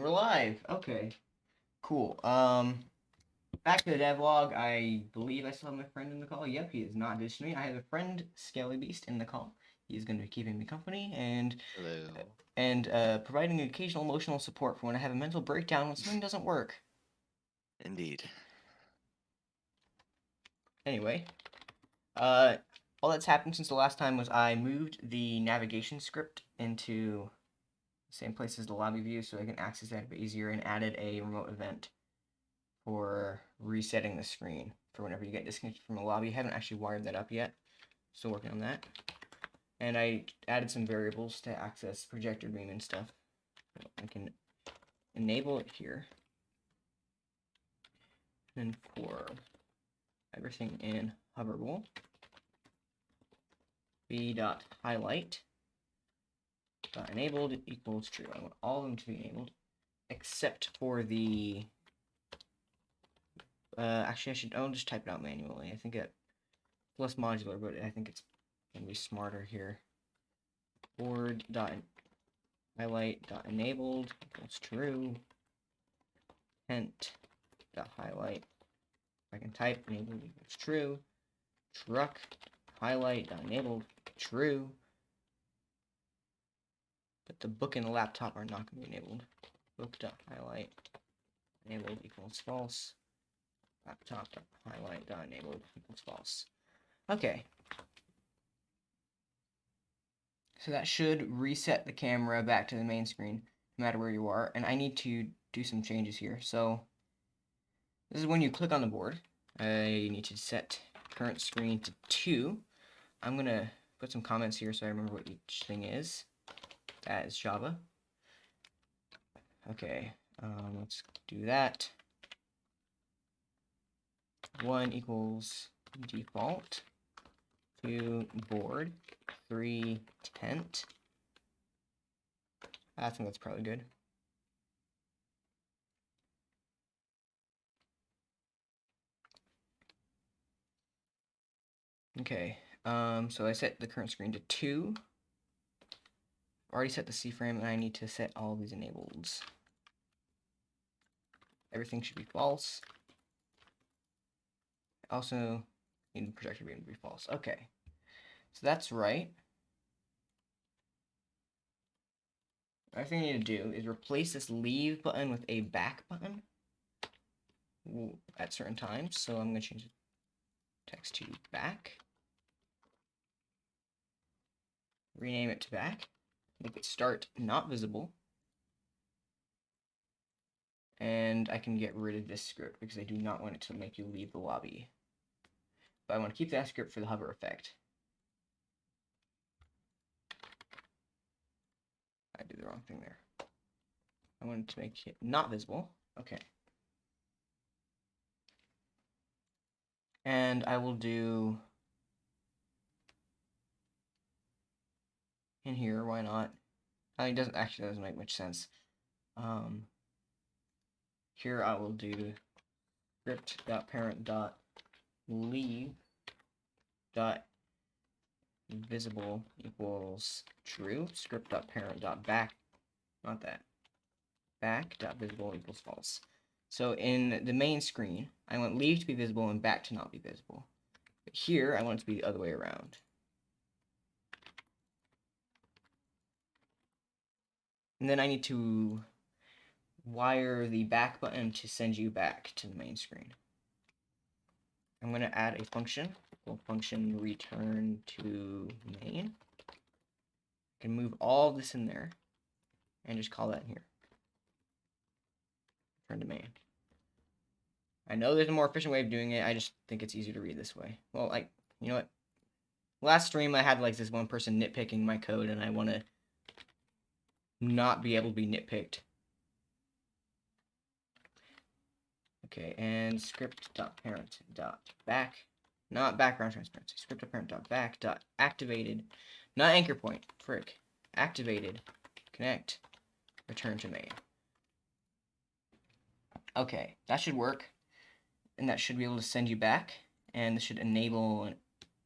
we're live. Okay, cool. Back to the devlog. I believe I still have my friend in the call. Yep, he is not ditched me. I have a friend, Scaly Beast, in the call. He's going to be keeping me company Hello. and providing occasional emotional support for when I have a mental breakdown when something doesn't work. Indeed. Anyway, all that's happened since the last time was I moved the navigation script into the same place as the lobby view so I can access that a bit easier, and added a remote event for resetting the screen for whenever you get disconnected from the lobby. I haven't actually wired that up yet. Still working on that. And I added some variables to access projector beam and stuff. I can enable it here. And for everything in hoverable, b.highlight enabled equals true. I want all of them to be enabled, except for the actually I'll just type it out manually. I think it's less modular, but I think it's gonna be smarter here. Board dot highlight dot enabled equals true. Hint dot highlight. I can type enabled equals true. Truck highlight dot enabled true. But the book and the laptop are not going to be enabled. Book dot highlight enabled equals false. Laptop dot highlight dot enabled equals false. Okay. So that should reset the camera back to the main screen, no matter where you are. And I need to do some changes here. So this is when you click on the board. I need to set current screen to 2. I'm going to put some comments here so I remember what each thing is. That is Java. Okay, let's do that. 1 equals default. 2 board. 3 tent. I think that's probably good. Okay, so I set the current screen to 2. Already set the C-frame, and I need to set all of these enableds. Everything should be false. Also, need the projector beam to be false. Okay, so that's right. Another thing I need to do is replace this leave button with a back button at certain times. So I'm going to change the text to back. Rename it to back. Make it start not visible. And I can get rid of this script because I do not want it to make you leave the lobby. But I want to keep that script for the hover effect. I did the wrong thing there. I wanted to make it not visible. Okay. And I will do in here, why not? I mean, it doesn't make much sense. Here I will do script.parent.leave.visible equals true. Script.parent.back, not that. Back.visible equals false. So in the main screen, I want leave to be visible and back to not be visible. But here, I want it to be the other way around. And then I need to wire the back button to send you back to the main screen. I'm going to add a function. Function return to main. I can move all this in there and just call that in here. Return to main. I know there's a more efficient way of doing it. I just think it's easier to read this way. Well, you know what? Last stream I had like this one person nitpicking my code, and I want to not be able to be nitpicked. Okay, and script.parent.back, not background transparency, script.parent.back.activated, not anchor point, frick, activated, connect, return to main. Okay, that should work, and that should be able to send you back, and this should enable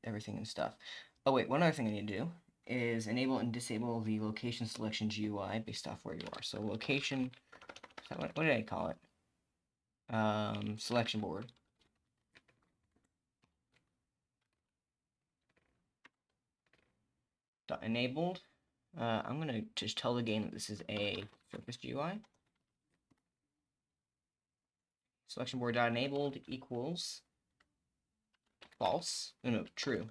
everything and stuff. Oh wait, one other thing I need to do is enable and disable the location selection GUI based off where you are. So location What did I call it? Selection board. Enabled. I'm gonna just tell the game that this is a Surface GUI. Selection board enabled equals false. Oh, no, true.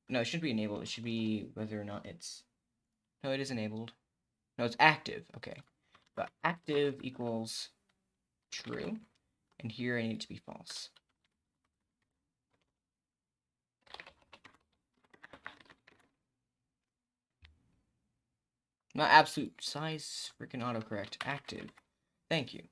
No, it should be enabled. It should be whether or not it's. No, it is enabled. No, it's active. Okay, but active equals true, and here I need it to be false. Not absolute size, freaking autocorrect. Active. Thank you.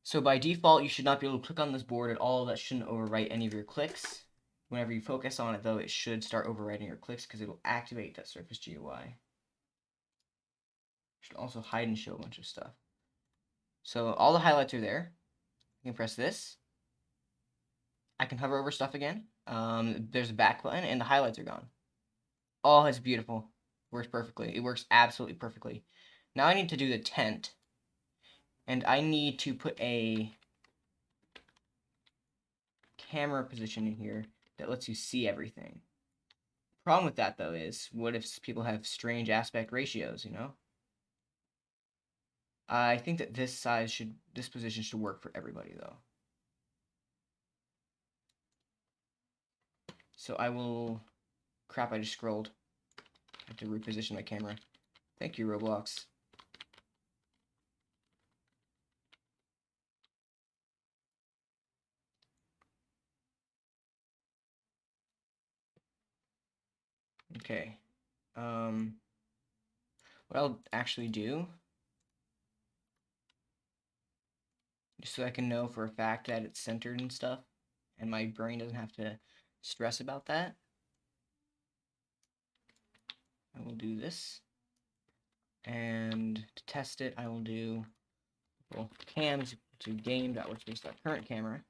So by default, you should not be able to click on this board at all. That shouldn't overwrite any of your clicks. Whenever you focus on it, though, it should start overwriting your clicks because it will activate that Surface GUI. Should also hide and show a bunch of stuff. So all the highlights are there. I can press this. I can hover over stuff again. There's a back button, and the highlights are gone. Oh, it's beautiful. Works perfectly. It works absolutely perfectly. Now I need to do the tent. And I need to put a camera position in here that lets you see everything. Problem with that, though, is what if people have strange aspect ratios, you know? I think that this position should work for everybody, though. So I will... Crap, I just scrolled. I have to reposition my camera. Thank you, Roblox. Okay. What I'll actually do, just so I can know for a fact that it's centered and stuff, and my brain doesn't have to stress about that, I will do this. And to test it, I will do, well, cam is equal to game.workspace.current camera,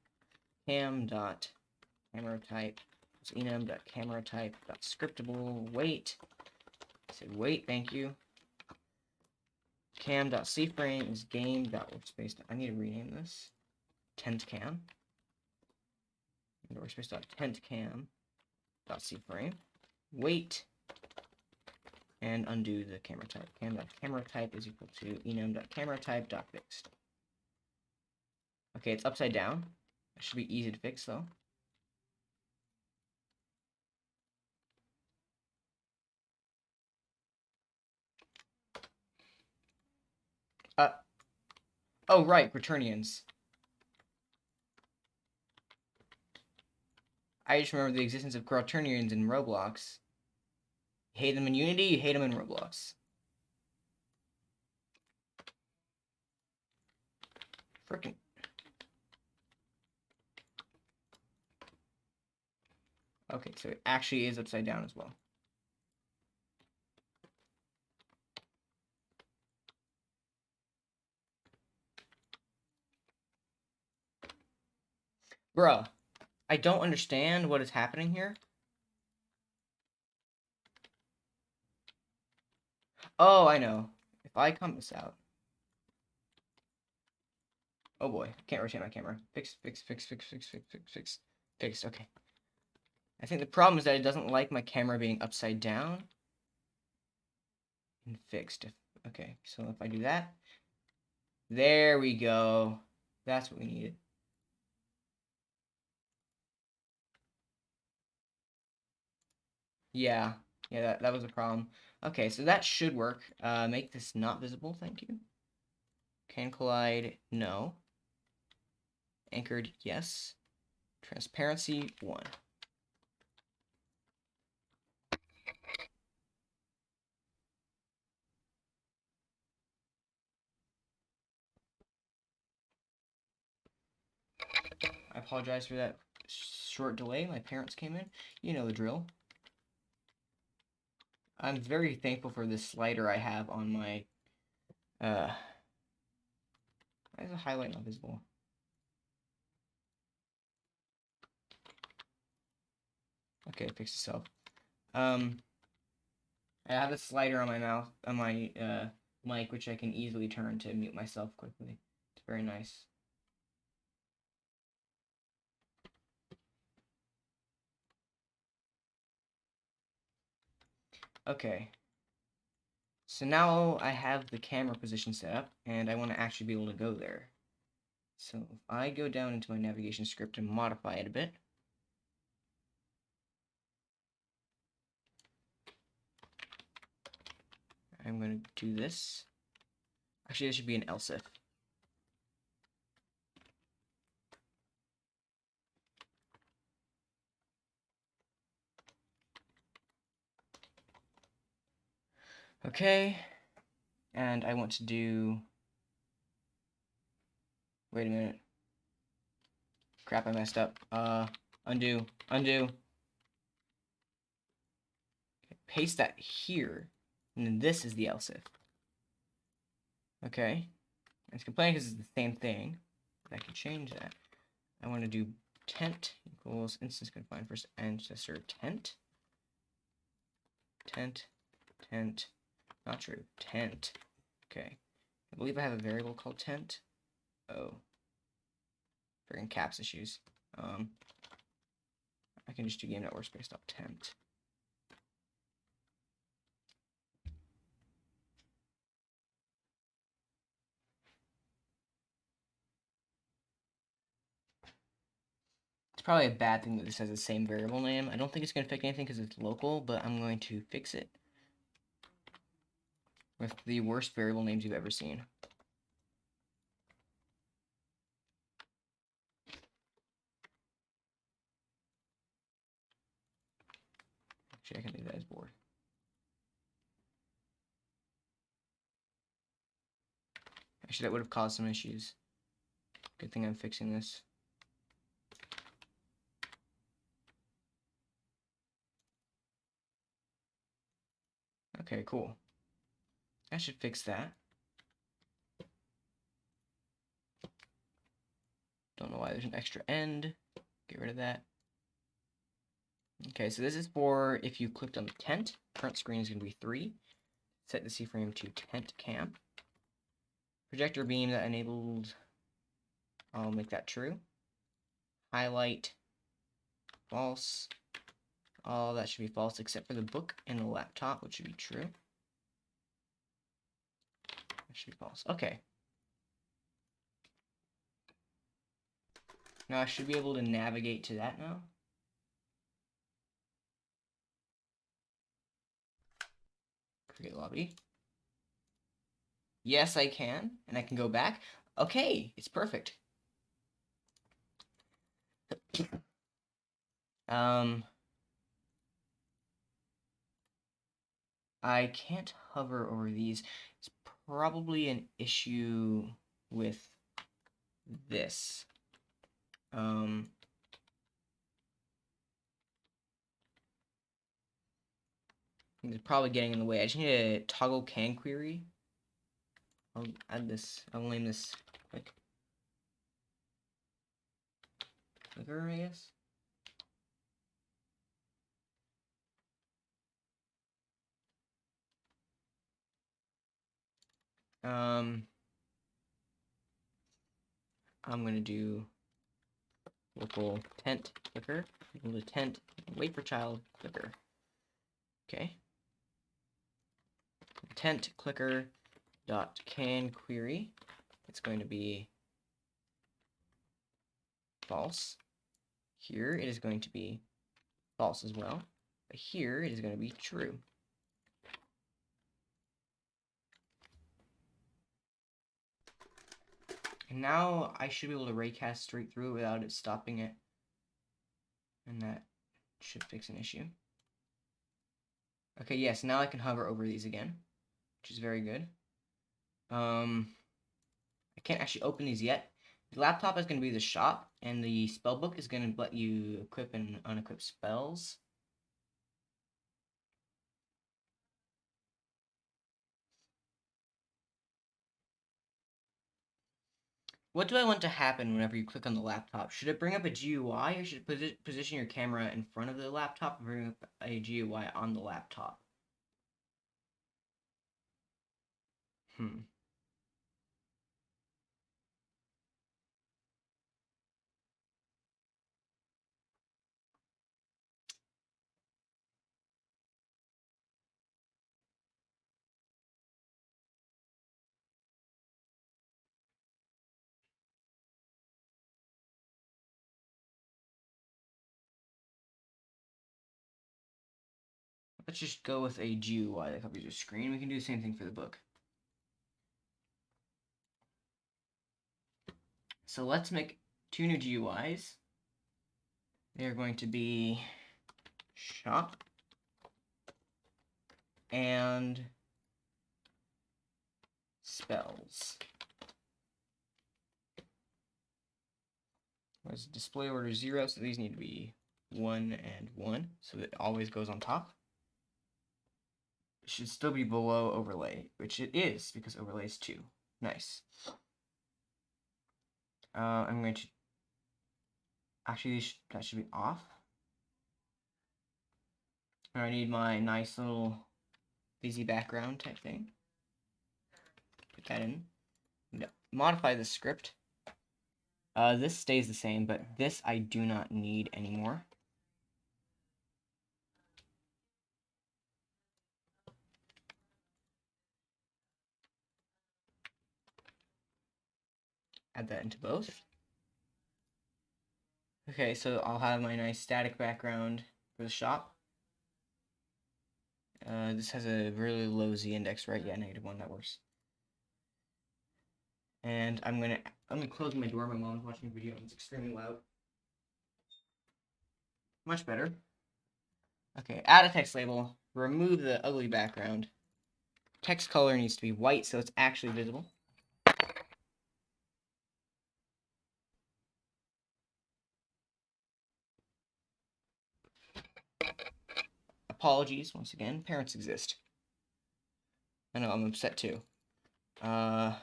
cam.camera type is enum.camera type.scriptable wait. I said wait, thank you. Cam.cframe is game.workspace. I need to rename this. Tentcam. Workspace.tentcam.cframe. Wait. And undo the camera type. Cam.camera type is equal to enum.camera type.fixed. Okay, it's upside down. That should be easy to fix though. Oh right, Quaternions. I just remember the existence of Quaternions in Roblox. You hate them in Unity, you hate them in Roblox. Frickin'. Okay, so it actually is upside down as well. Bruh, I don't understand what is happening here. Oh, I know. If I come this out. Oh boy, can't rotate my camera. Fix. Fixed, okay. I think the problem is that it doesn't like my camera being upside down. And fixed. Okay, so if I do that. There we go. That's what we needed. Yeah, that was a problem. Okay, so that should work. Make this not visible, thank you. Can collide, no. Anchored, yes. Transparency, 1. I apologize for that short delay. My parents came in. You know the drill. I'm very thankful for this slider I have on my, why is the highlight not visible? Okay, it fixed itself. I have a slider on my mic, which I can easily turn to mute myself quickly. It's very nice. Okay. So now I have the camera position set up, and I want to actually be able to go there. So if I go down into my navigation script and modify it a bit, I'm going to do this. Actually, this should be an else if. Okay, and I want to do... Wait a minute. Crap, I messed up. Undo. Paste that here, and then this is the else if. Okay, it's complaining because it's the same thing, but I can change that. I want to do tent equals instance confined first ancestor tent. Tent, not true, tent. Okay, I believe I have a variable called tent. Oh, friggin' caps issues. I can just do game.workspace.tent. It's probably a bad thing that this has the same variable name. I don't think it's going to fix anything because it's local, but I'm going to fix it with the worst variable names you've ever seen. Actually, I can do that as board. Actually, that would have caused some issues. Good thing I'm fixing this. Okay, cool. I should fix that. Don't know why there's an extra end. Get rid of that. Okay, so this is for if you clicked on the tent. Current screen is going to be 3. Set the C-frame to tent camp. Projector beam that enabled, I'll make that true. Highlight, false. All that should be false except for the book and the laptop, which should be true. That should be false. Okay. Now I should be able to navigate to that now. Create lobby. Yes, I can, and I can go back. Okay, it's perfect. I can't hover over these. It's probably an issue with this. It's probably getting in the way. I just need to toggle can query. I'll add this. I'll name this clicker, I guess. I'm gonna do local tent clicker equal to tent wait for child clicker. Okay. Tent clicker dot can query. It's going to be false. Here it is going to be false as well. But here it is going to be true. And now I should be able to raycast straight through without it stopping it. And that should fix an issue. Okay, yes, now I can hover over these again, which is very good. I can't actually open these yet. The laptop is going to be the shop, and the spellbook is going to let you equip and unequip spells. What do I want to happen whenever you click on the laptop? Should it bring up a GUI, or should it position your camera in front of the laptop and bring up a GUI on the laptop? Let's just go with a GUI that covers your screen. We can do the same thing for the book. So let's make 2 new GUIs. They're going to be shop and spells. There's display order 0, so these need to be 1 and 1, so it always goes on top. It should still be below overlay, which it is, because overlay is 2. Nice. I'm going to... Actually, that should be off. I need my nice little busy background type thing. Put that in. No. Modify the script. This stays the same, but this I do not need anymore. Add that into both. Okay, so I'll have my nice static background for the shop. This has a really low Z index, right? Yeah, -1, that works. And I'm gonna close my door. My mom's watching a video and it's extremely loud. Much better. Okay, add a text label. Remove the ugly background. Text color needs to be white so it's actually visible. Apologies, once again. Parents exist. I know, I'm upset too. I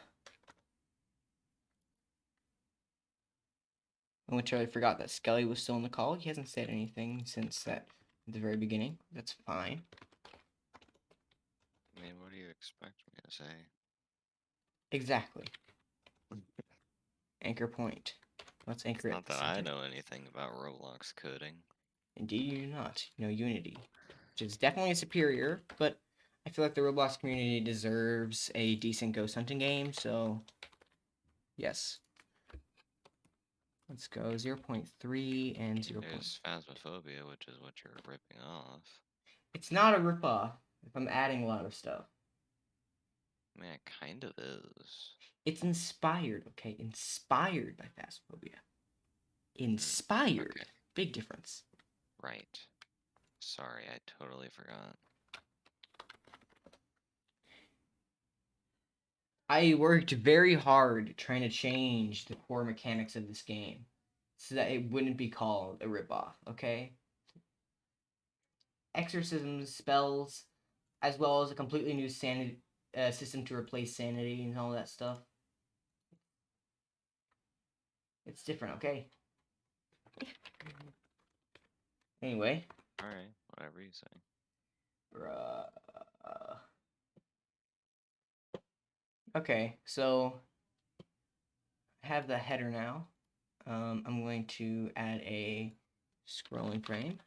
literally forgot that Skelly was still in the call. He hasn't said anything since at the very beginning. That's fine. I mean, what do you expect me to say? Exactly. Anchor point. Let's anchor it. Not that I know anything about Roblox coding. Indeed you do not. You know Unity, which is definitely superior, but I feel like the Roblox community deserves a decent ghost hunting game, so yes. Let's go 0.3 and 0. There's Phasmophobia, which is what you're ripping off. It's not a ripoff if I'm adding a lot of stuff. I mean, it kind of is. It's inspired, okay? Inspired by Phasmophobia. Inspired. Okay. Big difference. Right. Sorry, I totally forgot. I worked very hard trying to change the core mechanics of this game so that it wouldn't be called a ripoff, okay? Exorcisms, spells, as well as a completely new sanity system to replace sanity and all that stuff. It's different, okay? Anyway. Alright, whatever you say. Okay, so I have the header now. I'm going to add a scrolling frame.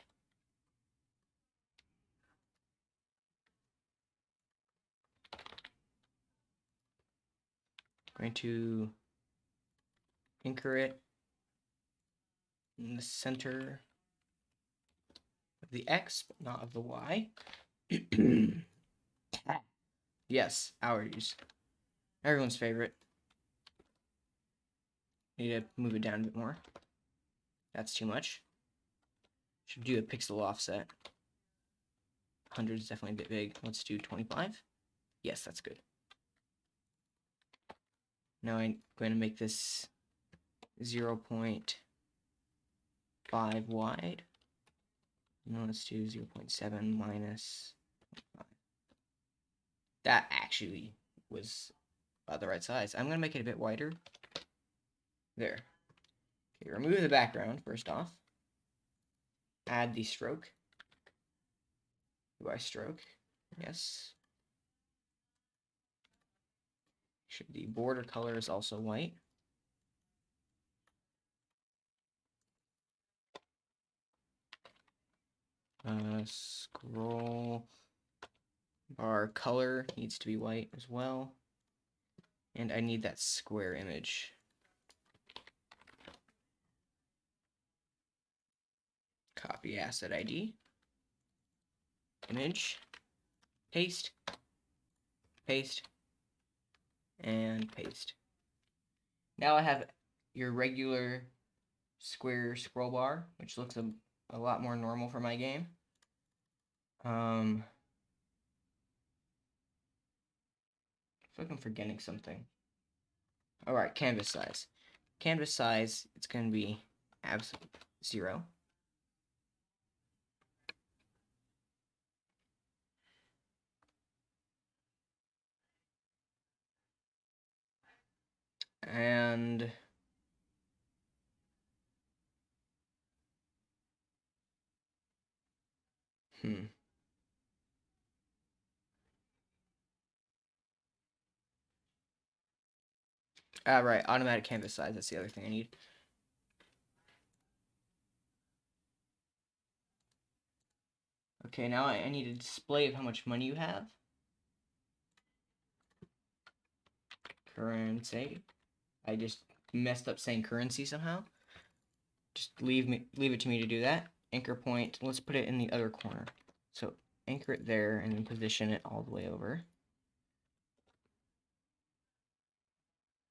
Going to anchor it in the center of the X, but not of the Y. Yes, ours. Everyone's favorite. Need to move it down a bit more. That's too much. Should do a pixel offset. 100 is definitely a bit big. Let's do 25. Yes, that's good. Now I'm going to make this 0.5 wide. Now let's do 0.7 minus 5. That actually was about the right size. I'm going to make it a bit wider. There. Okay, remove the background first off. Add the stroke. UI stroke. Yes. sure the border color is also white. Scroll bar color needs to be white as well. And I need that square image. Copy asset ID. Image. Paste. Paste. And paste. Now I have your regular square scroll bar, which looks a lot more normal for my game. I feel like I'm forgetting something. Alright, canvas size. Canvas size, it's going to be absolute 0. And right, automatic canvas size, that's the other thing I need. Okay, now I need a display of how much money you have. Currency. I just messed up saying currency somehow. Just leave it to me to do that. Anchor point, let's put it in the other corner. So anchor it there and then position it all the way over.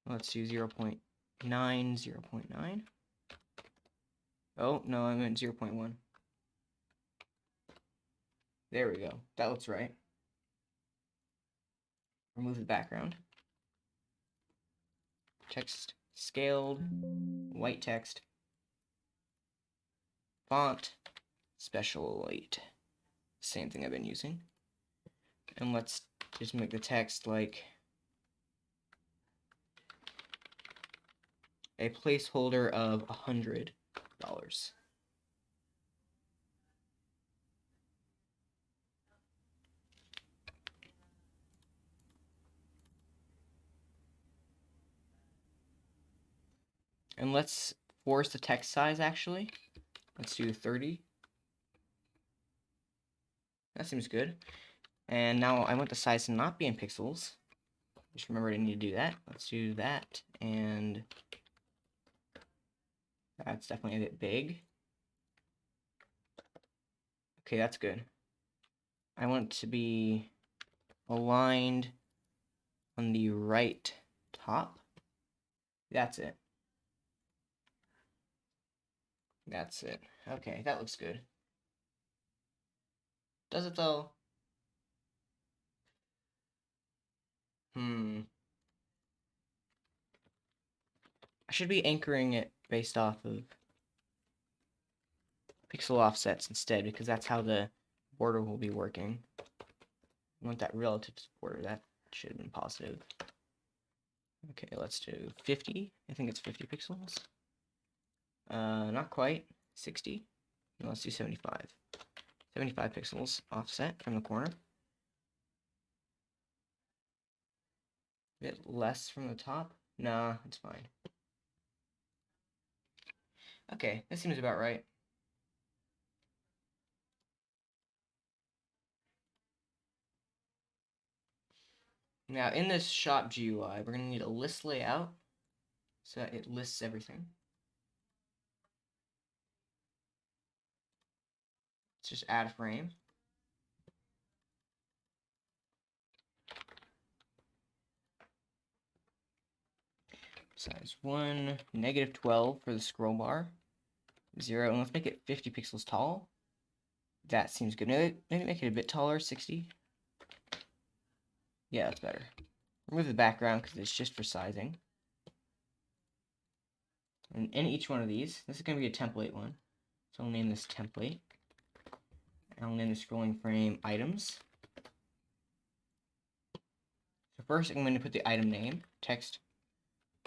Let's do 0.9, 0.9. Oh, no, I meant 0.1. There we go. That looks right. Remove the background. Text scaled, white text. Font, special white. Same thing I've been using. And let's just make the text like a placeholder of $100. And let's force the text size actually. Let's do 30. That seems good. And now I want the size to not be in pixels. Just remember I need to do that. Let's do that, and that's definitely a bit big. Okay, that's good. I want it to be aligned on the right top. That's it. That's it. Okay, that looks good. Does it though? I should be anchoring it based off of pixel offsets instead, because that's how the border will be working. I want that relative to the border. That should have been positive. Okay, let's do 50. I think it's 50 pixels. Not quite. 60. No, let's do 75. 75 pixels offset from the corner. A bit less from the top. Nah, it's fine. Okay, this seems about right. Now, in this shop GUI, we're going to need a list layout so that it lists everything. Let's just add a frame. Size 1, -12 for the scroll bar. 0, and let's make it 50 pixels tall. That seems good. Maybe make it a bit taller, 60. Yeah, that's better. Remove the background because it's just for sizing. And in each one of these, this is going to be a template one. So I'll name this template. I'll name the scrolling frame items. So first I'm going to put the item name, text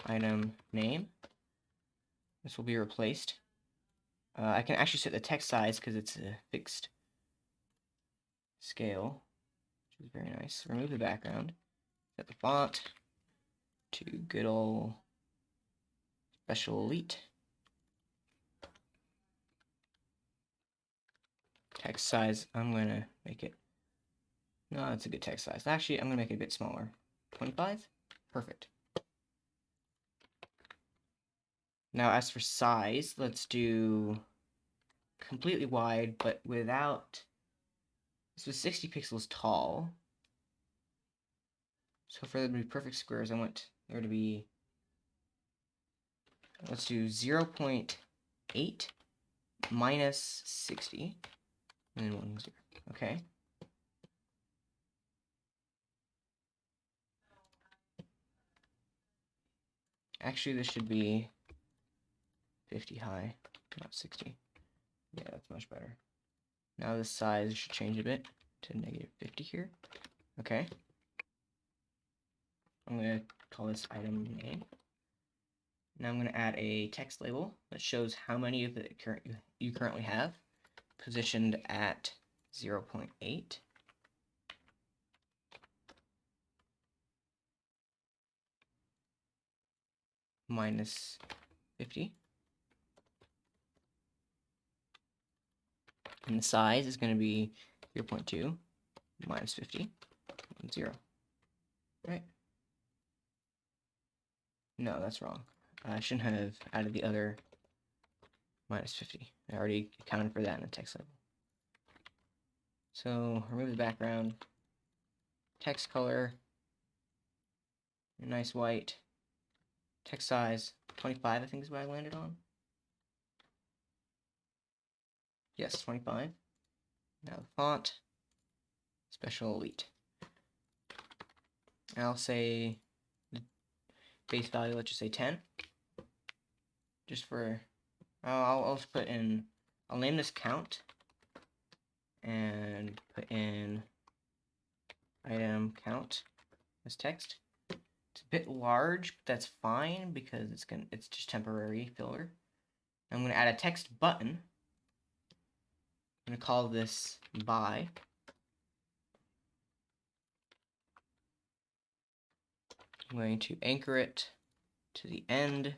item name. This will be replaced. I can actually set the text size because it's a fixed scale, which is very nice. Remove the background. Set the font. to good old Special Elite. Text size, I'm gonna make it, no, it's a good text size. Actually, I'm gonna make it a bit smaller. 25? Perfect. Now, as for size, let's do completely wide, but without, this was 60 pixels tall. So for them to be perfect squares, I want there to be, let's do 0.8 minus 60, and then 1, 0. Okay. Actually, this should be 50 high, not 60. Yeah, that's much better. Now the size should change a bit to -50 here. Okay. I'm going to call this item name. Now I'm going to add a text label that shows how many of the you currently have, positioned at 0.8. Minus 50. And the size is going to be 0.2 minus 50, 0. Right? No, that's wrong. I shouldn't have added the other minus 50. I already accounted for that in the text label. So remove the background, text color, a nice white, text size 25, I think is what I landed on. Yes, 25. Now the font, Special Elite. I'll say the base value, let's just say 10. Just for, I'll just put in, I'll name this count and put in item count as text. It's a bit large, but that's fine because it's just temporary filler. I'm gonna add a text button. I'm gonna call this buy. I'm going to anchor it to the end,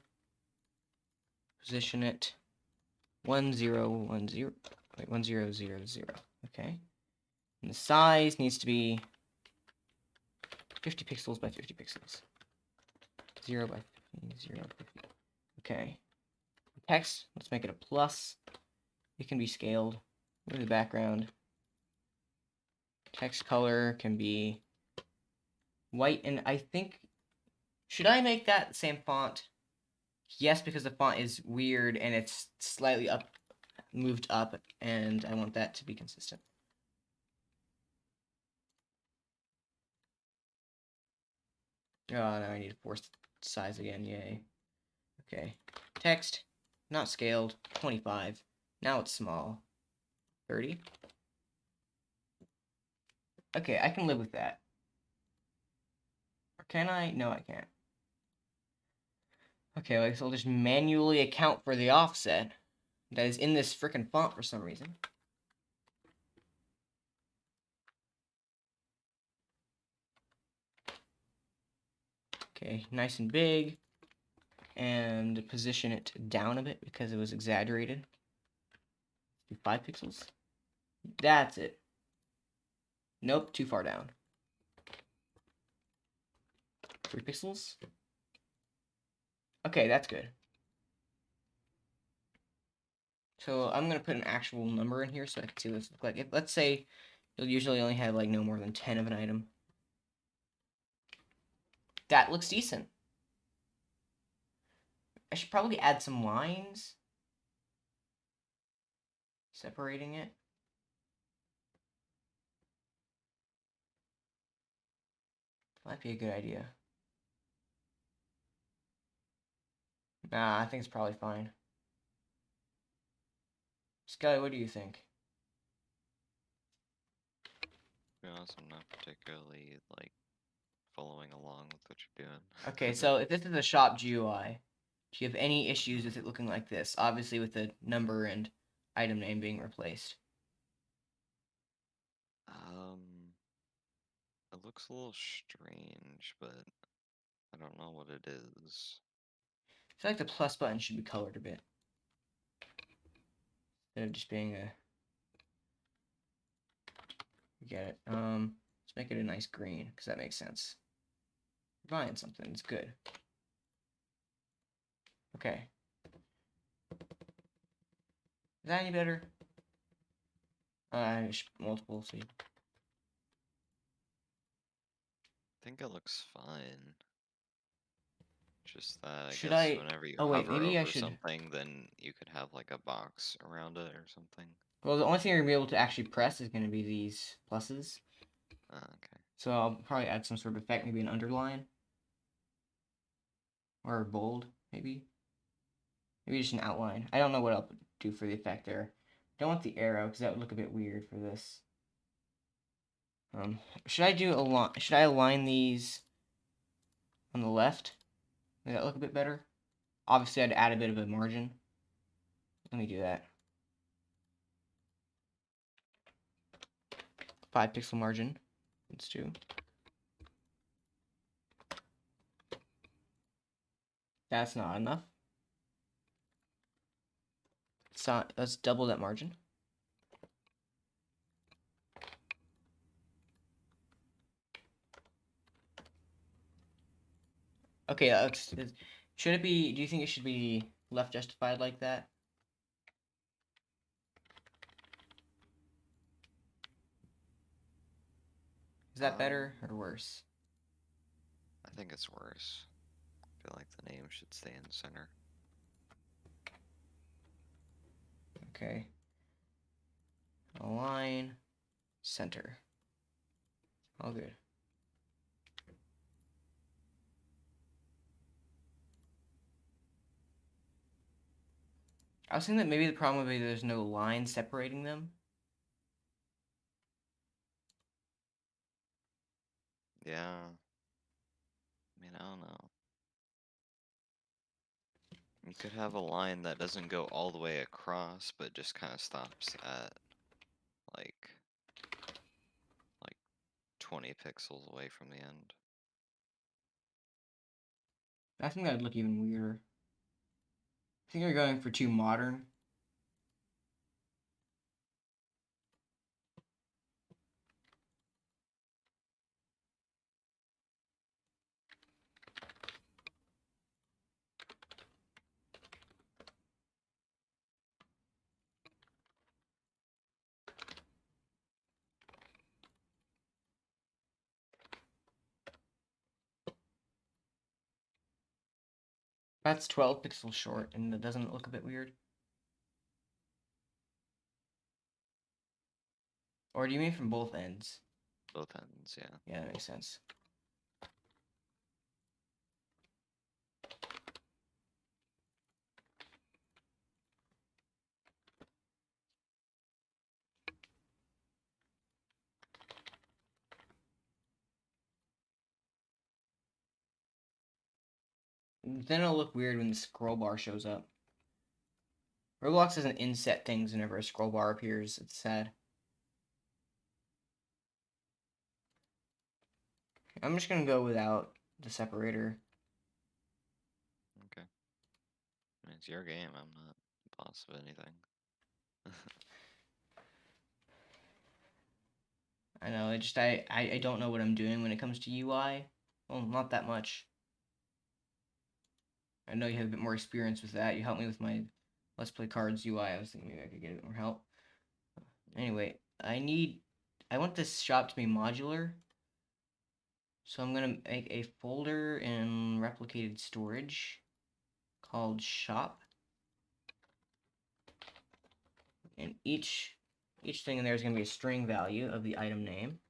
position it 1010, wait, 1000. Okay. And the size needs to be 50 pixels by 50 pixels. 0 by 50, 0 by 50. Okay. Text, let's make it a plus. It can be scaled. Move the background. Text color can be white, and I think, should I make that the same font? Yes, because the font is weird and it's slightly moved up, and I want that to be consistent. Oh, now I need to force size again, yay. Okay, text, not scaled, 25. Now it's small, 30. Okay, I can live with that. Or can I? No, I can't. Okay, so I'll just manually account for the offset that is in this frickin' font for some reason. Okay, nice and big. And position it down a bit because it was exaggerated. 5 pixels. That's it. Nope, too far down. 3 pixels. Okay, that's good. So I'm gonna put an actual number in here so I can see what this looks like. Let's say you'll usually only have like no more than 10 of an item. That looks decent. I should probably add some lines separating it. Might be a good idea. Nah, I think it's probably fine. Sky, what do you think? To be honest, I'm not particularly like following along with what you're doing. Okay, so if this is a shop GUI, do you have any issues with it looking like this? Obviously with the number and item name being replaced. It looks a little strange, but I don't know what it is. I feel like the plus button should be colored a bit. Instead of just being a... You get it. Let's make it a nice green, because that makes sense. You're buying something, it's good. Okay. Is that any better? Multiple, so I think it looks fine. Just that I should guess I... whenever you Oh wait, hover maybe I over should... something, then you could have like a box around it or something. Well, the only thing you're going to be able to actually press is going to be these pluses. Okay. So I'll probably add some sort of effect, maybe an underline. Or a bold, maybe. Maybe just an outline. I don't know what I'll do for the effect there. Don't want the arrow, because that would look a bit weird for this. Should I align these on the left? Does that look a bit better? Obviously, I'd add a bit of a margin. Let me do that. 5 pixel margin. Let's do. That's not enough. So let's double that margin. Okay, should it be, do you think it should be left justified like that? Is that better or worse? I think it's worse. I feel like the name should stay in the center. Okay. Align, center. All good. I was thinking that maybe the problem would be there's no line separating them. Yeah. I mean, I don't know. You could have a line that doesn't go all the way across, but just kind of stops at like 20 pixels away from the end. I think that would look even weirder. I think you're going for too modern. That's 12 pixels short, and that doesn't look a bit weird. Or do you mean from both ends? Both ends, yeah. Yeah, that makes sense. Then it'll look weird when the scroll bar shows up. Roblox doesn't inset things whenever a scroll bar appears. It's sad. I'm just gonna go without the separator. Okay. I mean, it's your game. I'm not the boss of anything. I know, I don't know what I'm doing when it comes to UI. Well, not that much. I know you have a bit more experience with that. You helped me with my Let's Play Cards UI. I was thinking maybe I could get a bit more help. Anyway, I want this shop to be modular. So I'm gonna make a folder in replicated storage called shop. And each thing in there is gonna be a string value of the item name.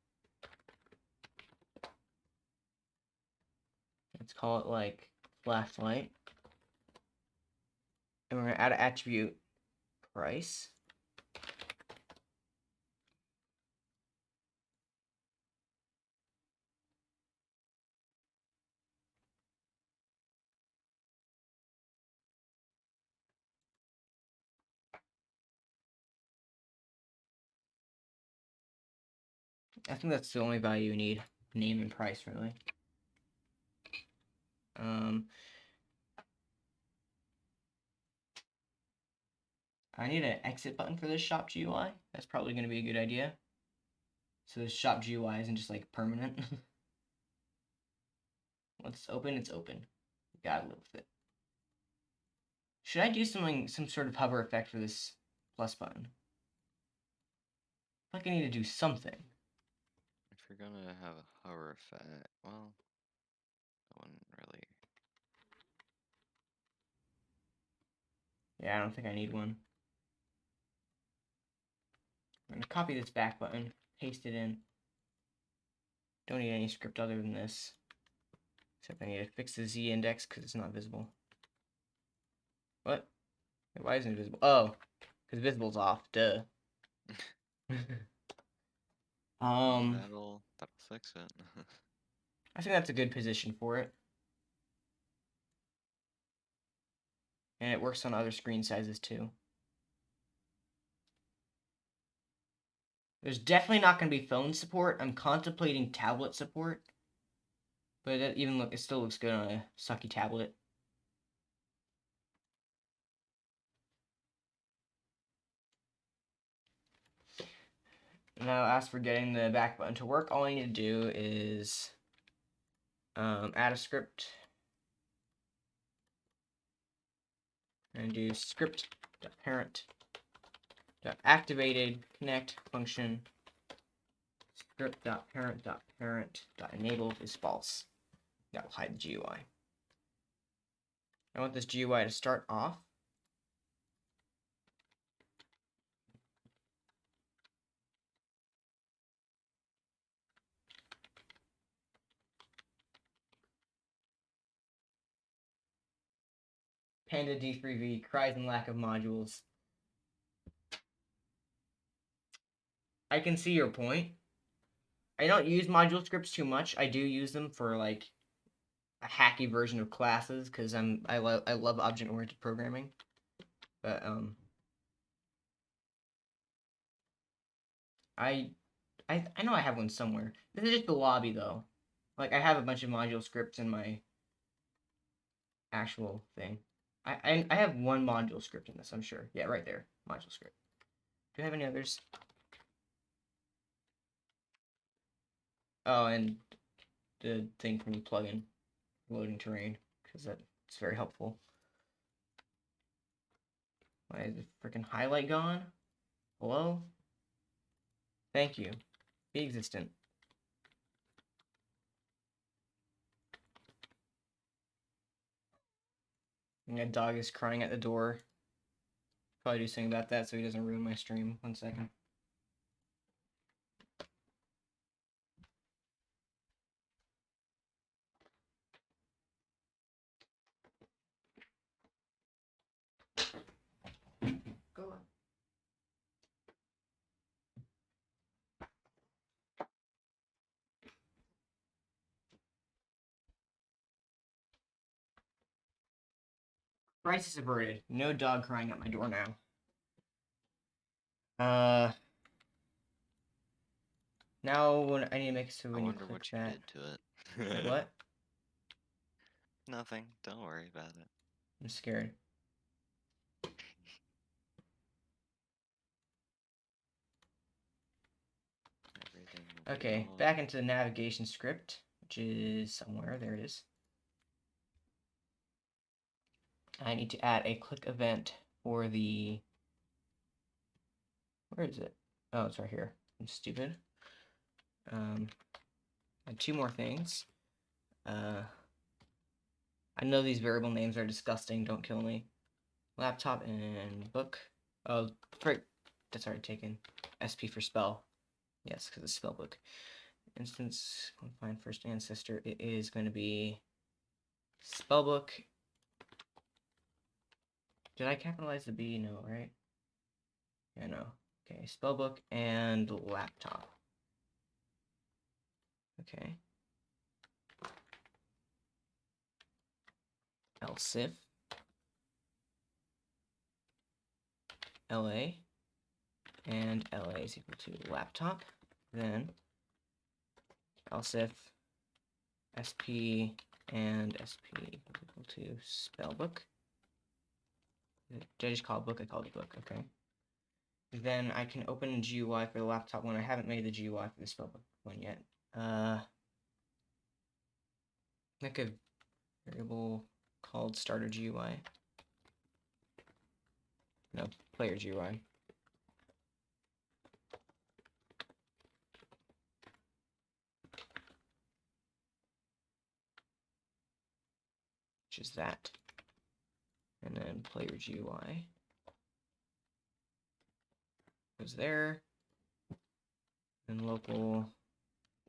Let's call it like flashlight. And we're gonna add an attribute price. I think that's the only value you need. Name and price, really. I need an exit button for this shop GUI. That's probably going to be a good idea. So this shop GUI isn't just like permanent. Once it's open, it's open. You gotta live with it. Should I do some sort of hover effect for this plus button? I feel like I need to do something. If you're gonna have a hover effect, well, I wouldn't really. Yeah, I don't think I need one. I'm gonna copy this back button, paste it in. Don't need any script other than this. Except I need to fix the Z index because it's not visible. What? Wait, why isn't it visible? Oh, because visible's off. Duh. That'll fix it. I think that's a good position for it. And it works on other screen sizes too. There's definitely not going to be phone support. I'm contemplating tablet support. But it still looks good on a sucky tablet. Now, as for getting the back button to work, all I need to do is add a script. And do script.parent.activated connect function script.parent.parent.enabled is false. That will hide the GUI. I want this GUI to start off. Panda D3V cries in lack of modules. I can see your point. I don't use module scripts too much. I do use them for like a hacky version of classes because I love object-oriented programming. But I know I have one somewhere. This is just the lobby though. Like I have a bunch of module scripts in my actual thing. I have one module script in this, I'm sure. Yeah, right there. Module script. Do I have any others? Oh, and the thing from the plugin, loading terrain, because that's very helpful. Why is the freaking highlight gone? Hello? Thank you. Be existent. And that dog is crying at the door. Probably do something about that so he doesn't ruin my stream. 1 second. Go on. Crisis averted. No dog crying at my door now. Now when I need to make it so when I you wonder click what you that. did to it. Wait, what? Nothing. Don't worry about it. I'm scared. Everything will be Okay, all back into the navigation script, which is somewhere. There it is. I need to add a click event for the. Where is it? Oh, it's right here. I'm stupid. And 2 more things. I know these variable names are disgusting. Don't kill me. Laptop and book. Oh, frick. That's already taken. SP for spell. Yes, because it's spell book. Instance, find first ancestor. It is going to be spellbook. Did I capitalize the B? No, right? Yeah, no. Okay, spellbook and laptop. Okay. Elsif. LA. And LA is equal to laptop. Then Elsif SP and SP equal to spellbook. Did I just call it book? I called it book, okay. Then I can open a GUI for the laptop one. I haven't made the GUI for the spellbook one yet. Make a variable called starter GUI. No, player GUI. Which is that. And then player GUI goes there. And local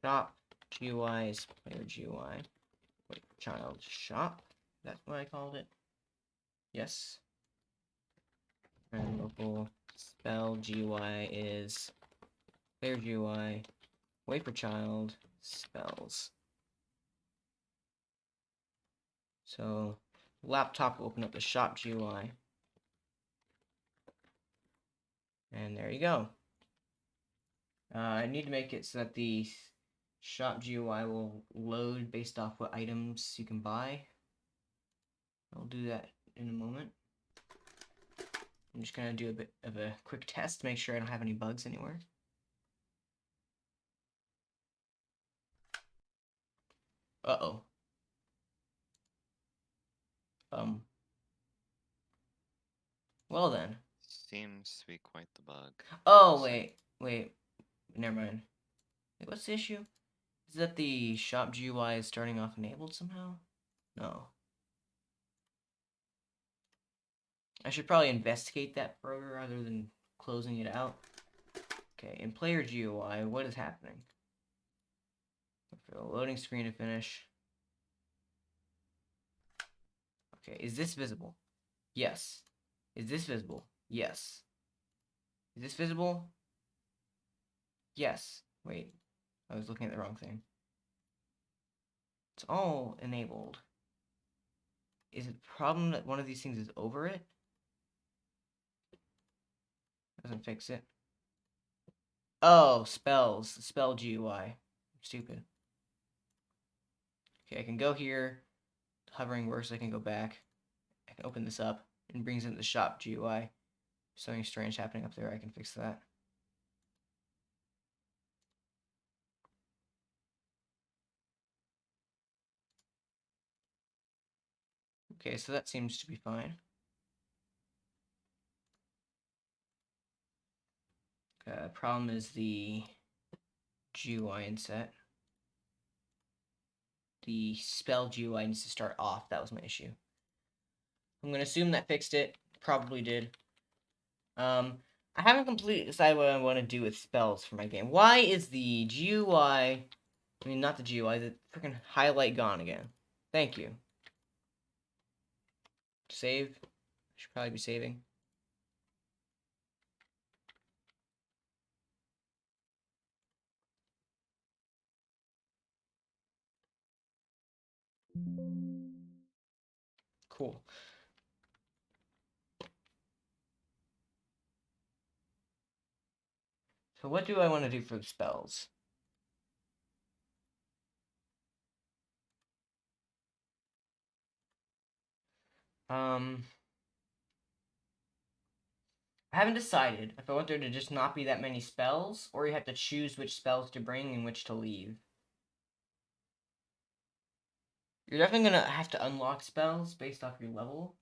shop GUI is player GUI. Wait, child shop. That's what I called it. Yes. And local spell GUI is player GUI. Wait for child spells. So laptop will open up the shop GUI. And there you go. I need to make it so that the shop GUI will load based off what items you can buy. I'll do that in a moment. I'm just gonna do a bit of a quick test to make sure I don't have any bugs anywhere. Uh-oh. Well then. Seems to be quite the bug. Oh, wait. Never mind. Wait, what's the issue? Is that the shop GUI is starting off enabled somehow? No. I should probably investigate that further rather than closing it out. Okay, in player GUI, what is happening? For the loading screen to finish. Okay, is this visible? Yes. Is this visible? Yes. Is this visible? Yes. Wait, I was looking at the wrong thing. It's all enabled. Is it a problem that one of these things is over it? Doesn't fix it. Oh, spells. Spell GUI. Stupid. Okay, I can go here. Hovering works, I can go back. I can open this up. And brings in the shop GUI. Something strange happening up there, I can fix that. Okay, so that seems to be fine. Problem is the GUI inset. The spell GUI needs to start off. That was my issue. I'm going to assume that fixed it. Probably did. I haven't completely decided what I want to do with spells for my game. Why is the GUI... I mean, not the GUI, the freaking highlight gone again. Thank you. Save. Should probably be saving. Cool. So what do I want to do for the spells? I haven't decided if I want there to just not be that many spells, or you have to choose which spells to bring and which to leave. You're definitely gonna have to unlock spells based off your level.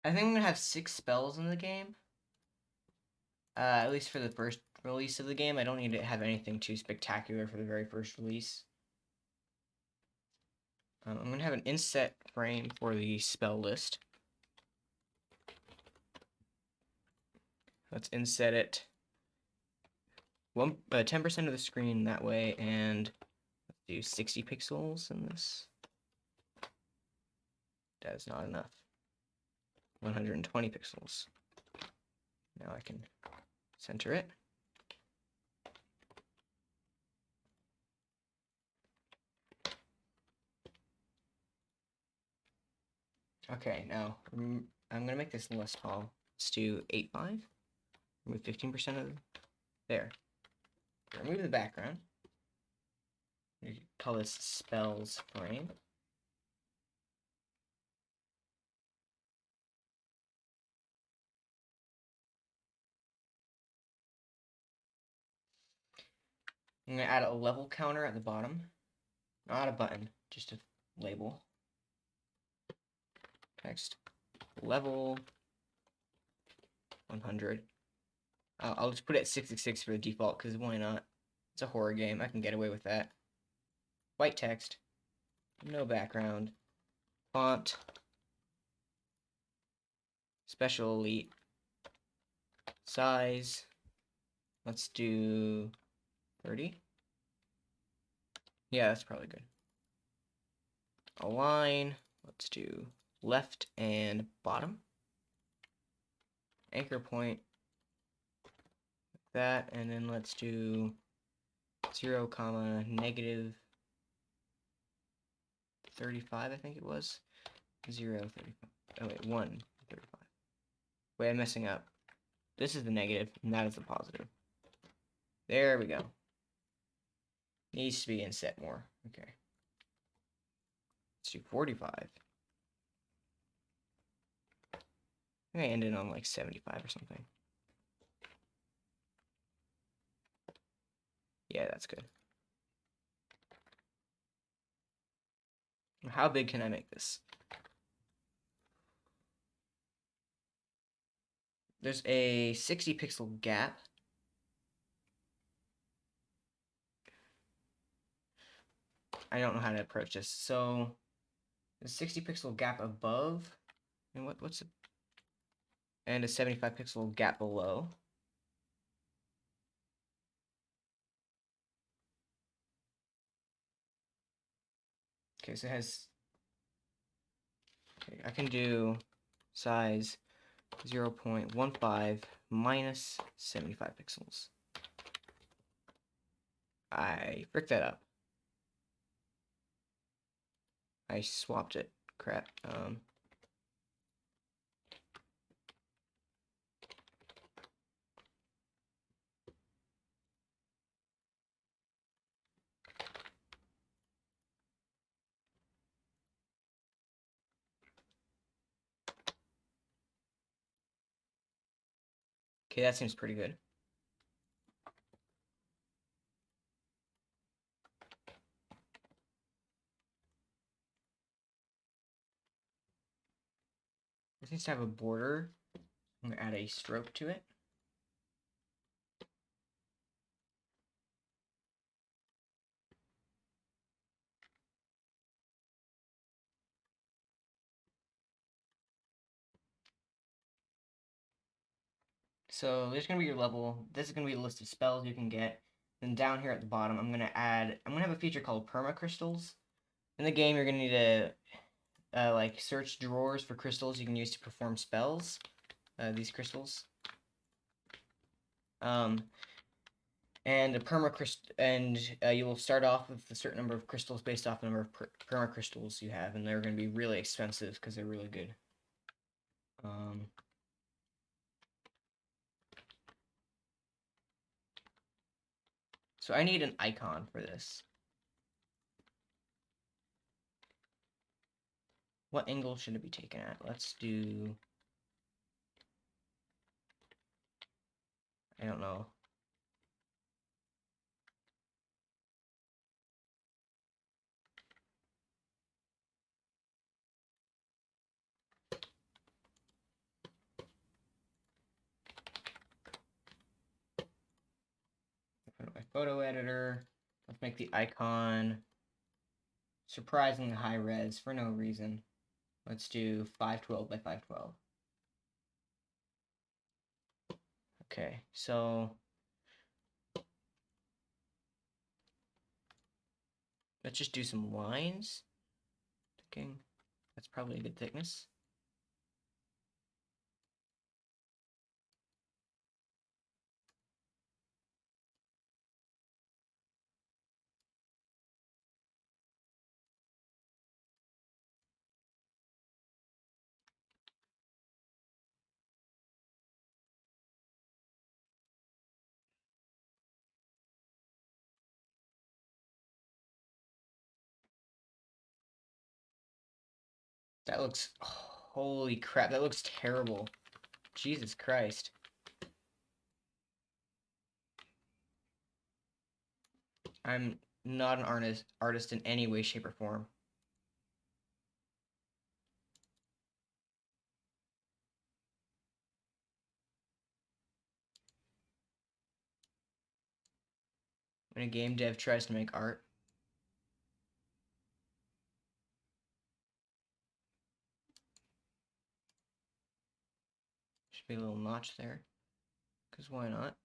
I think I'm gonna have 6 spells in the game. At least for the first release of the game. I don't need to have anything too spectacular for the very first release. I'm gonna have an inset frame for the spell list. Let's inset it 10% of the screen that way, and let's do 60 pixels in this. That is not enough. 120 pixels. Now I can center it. Okay, now I'm gonna make this less tall. Let's do 8.5. Remove 15% of there. Remove the background. We call this spells frame. I'm gonna add a level counter at the bottom. Not a button, just a label. Text level 100. I'll just put it at 66 for the default, because why not? It's a horror game. I can get away with that. White text. No background. Font. Special elite. Size. Let's do 30. Yeah, that's probably good. Align. Let's do left and bottom. Anchor point. Like that, and then let's do 0, negative 35, I think it was. 0, 35. Oh wait, 1, 35. Wait, I'm messing up. This is the negative, and that is the positive. There we go. Needs to be inset more. Okay. Let's do 45. I think I ended on like 75 or something. Yeah, that's good. How big can I make this? There's a 60 pixel gap. I don't know how to approach this. So, the 60 pixel gap above, and what's it? And a 75 pixel gap below. Okay, so it has. Okay, I can do size 0.15 minus 75 pixels. I fricked that up. I swapped it. Crap. Okay, that seems pretty good. This needs to have a border. I'm going to add a stroke to it. So there's going to be your level. This is going to be a list of spells you can get. Then down here at the bottom, I'm going to have a feature called permacrystals. In the game, you're going to need to like search drawers for crystals you can use to perform spells. These crystals. And you will start off with a certain number of crystals based off the number of permacrystals you have, and they're going to be really expensive because they're really good. So I need an icon for this. What angle should it be taken at? Let's do... I don't know. Put my photo editor. Let's make the icon surprisingly high res for no reason. Let's do 512 by 512. Okay, so let's just do some lines. Thinking that's probably a good thickness. That looks, holy crap, that looks terrible. Jesus Christ. I'm not an artist in any way, shape, or form. When a game dev tries to make art, should be a little notch there, because why not?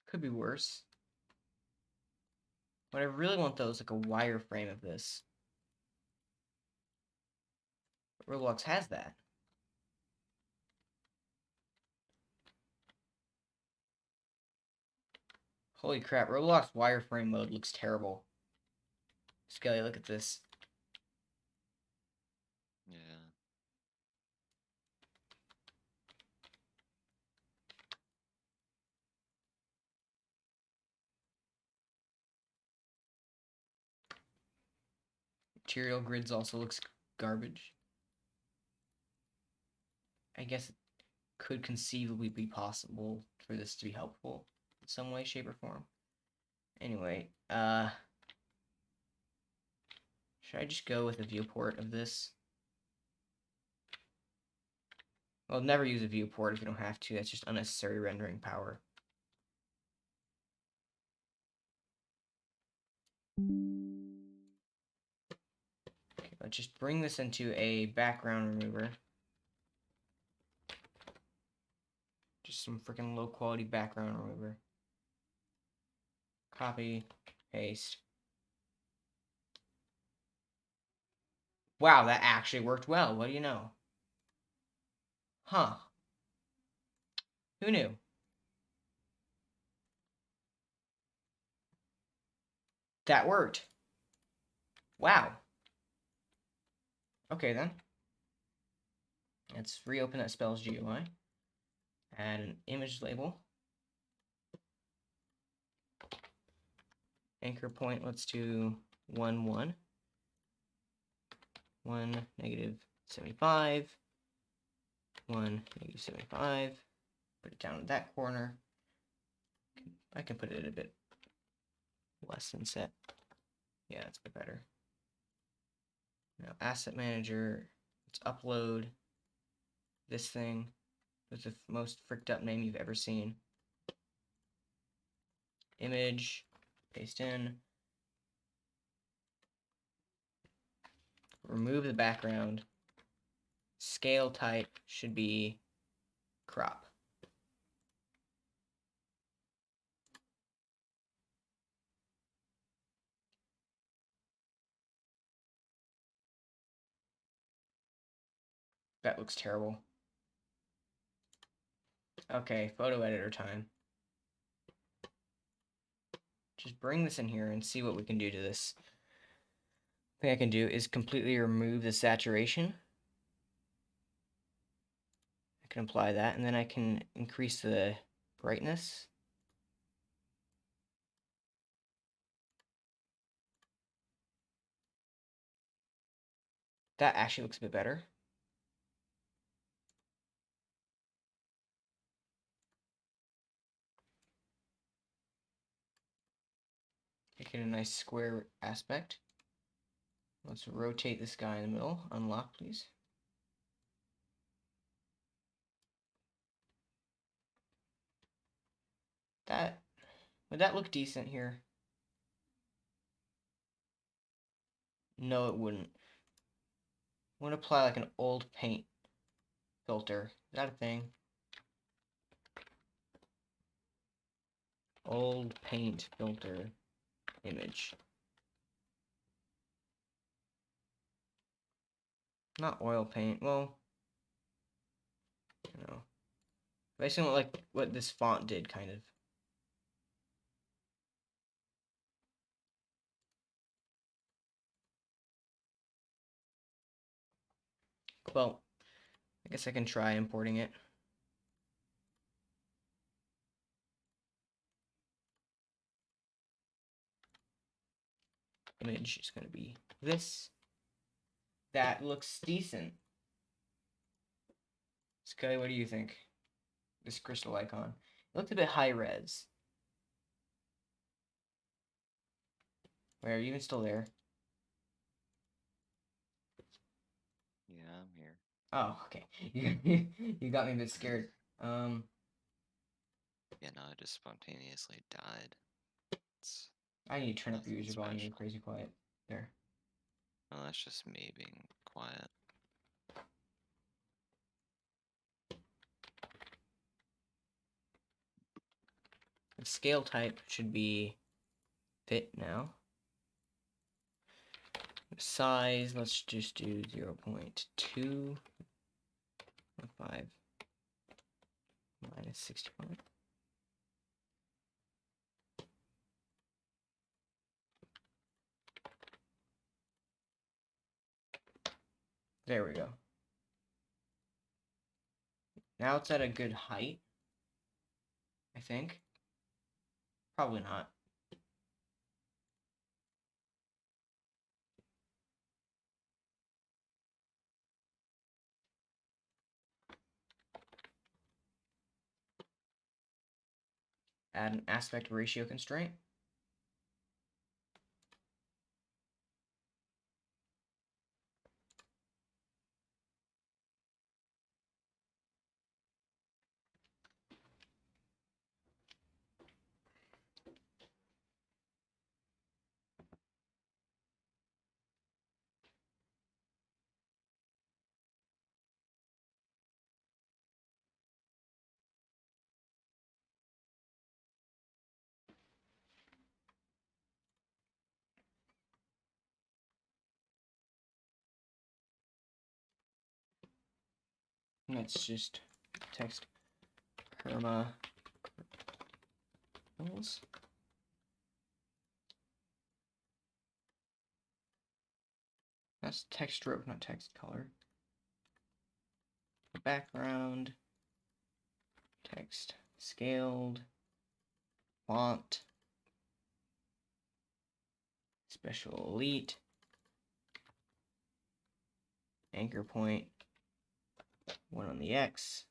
Could be worse. What I really want though is like a wireframe of this. But Roblox has that. Holy crap, Roblox wireframe mode looks terrible. Skelly, look at this. Yeah. Material grids also looks garbage. I guess it could conceivably be possible for this to be helpful in some way, shape, or form. Anyway, should I just go with a viewport of this? Well, never use a viewport if you don't have to. That's just unnecessary rendering power. Okay, let's just bring this into a background remover. Just some freaking low quality background remover. Copy, paste. Wow, that actually worked well. What do you know? Huh. Who knew? That worked. Wow. Okay then. Let's reopen that spells GUI. Add an image label. Anchor point, let's do 1, 1. 1, -75. 1, -75. Put it down in that corner. I can put it a bit less than set. Yeah, that's a bit better. Now, asset manager, let's upload this thing with the most fricked up name you've ever seen. Image, paste in. Remove the background. Scale type should be crop. That looks terrible. Okay, photo editor time. Just bring this in here and see what we can do to this. Thing I can do is completely remove the saturation. I can apply that, and then I can increase the brightness. That actually looks a bit better. Make it a nice square aspect. Let's rotate this guy in the middle. Unlock, please. That would that look decent here? No, it wouldn't. I want to apply like an old paint filter. Is that a thing? Old paint filter image. Not oil paint. Well, you know, basically like what this font did, kind of. Well, I guess I can try importing it. Image is going to be this. That looks decent. Scully, what do you think? This crystal icon. It looked a bit high res. Where are you even still there? Yeah, I'm here. Oh, okay. You got me a bit scared. Yeah, no, it just spontaneously died. It's I need to turn up your nothing user volume. You're special. crazy quiet. There. Well, that's just me being quiet. The scale type should be fit now. The size, let's just do 0.2. 5 minus 65. There we go. Now it's at a good height, I think. Probably not. Add an aspect ratio constraint. Let's just text perma crystals. That's text stroke, not text color. Background, text scaled, font, special elite, anchor point, 1 on the X,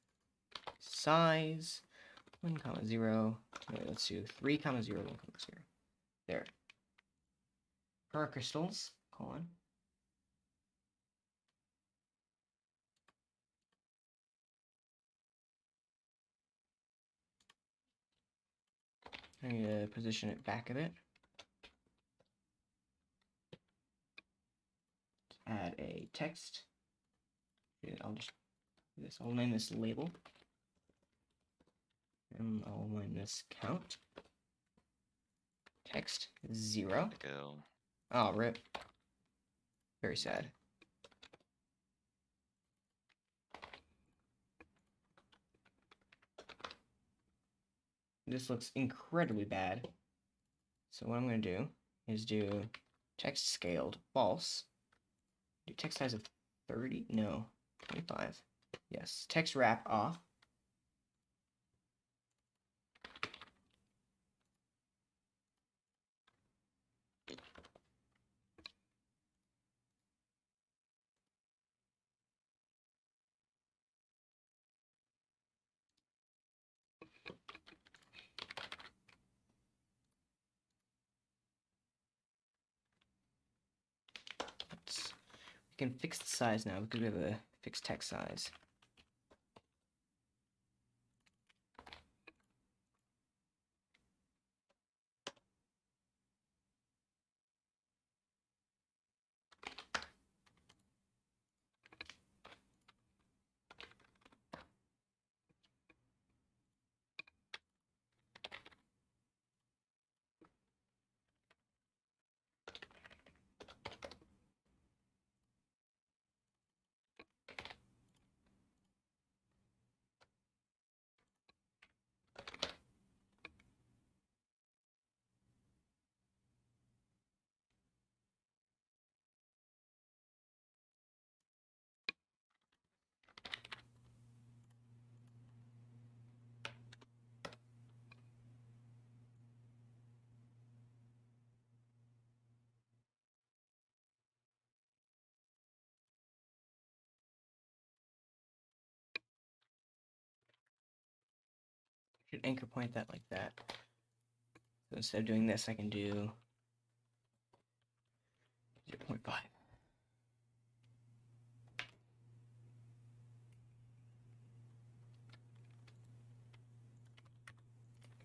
size, 1, 0. Wait, let's do 3, 0, 1, 0. There. Per crystals, colon. I need to position it back a bit. Add a text. I'll just do this. I'll name this label. And I'll name this count. Text 0. Go. Oh, rip. Very sad. This looks incredibly bad. So what I'm going to do is do text scaled false. Do text size of 30? No, 25. Yes. Text wrap off. We can fix the size now because we have a fixed text size. could anchor point that like that. So instead of doing this, I can do 0.5.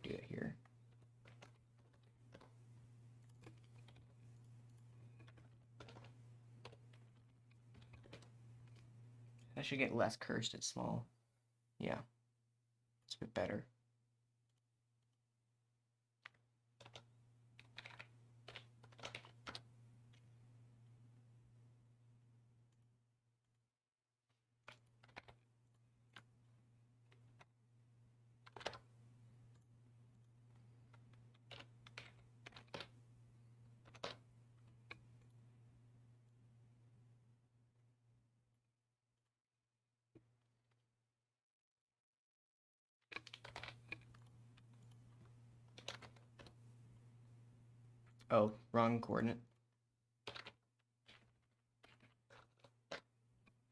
Do it here. I should get less cursed at small. Yeah, it's a bit better. Oh, wrong coordinate.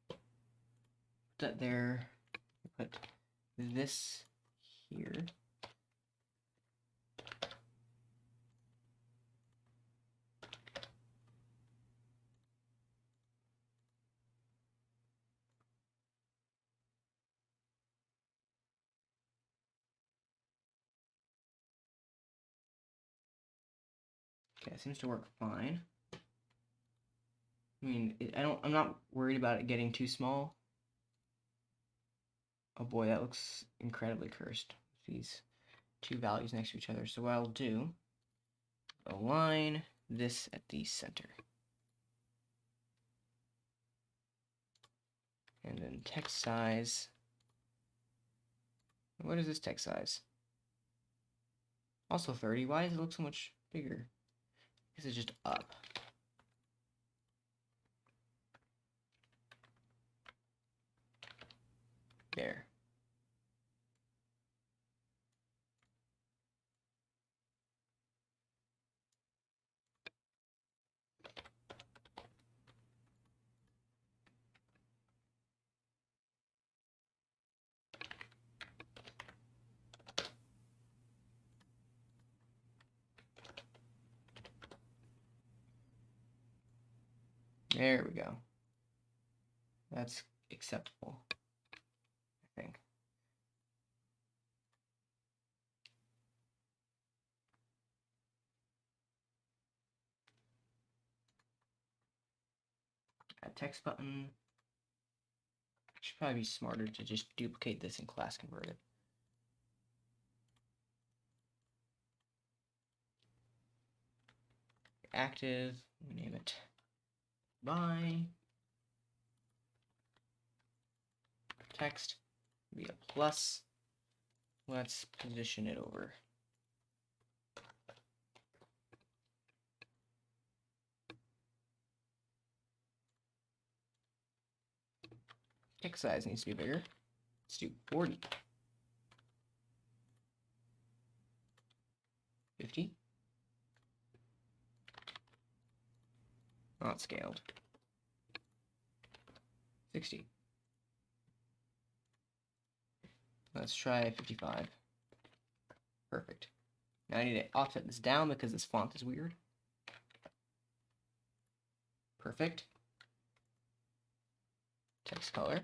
Put that there. Put this here. Okay, it seems to work fine. I mean, I'm not worried about it getting too small. Oh boy, that looks incredibly cursed. These two values next to each other. So what I'll do, align this at the center. And then text size. What is this text size? Also 30. Why does it look so much bigger? Because it's just up. There. There we go. That's acceptable, I think. Add text button. Should probably be smarter to just duplicate this in class converted. Active, name it by text, be a plus. Let's position it over. Text size needs to be bigger. Let's do 40. 50. Not scaled. 60. Let's try 55. Perfect. Now I need to offset this down because this font is weird. Perfect. Text color.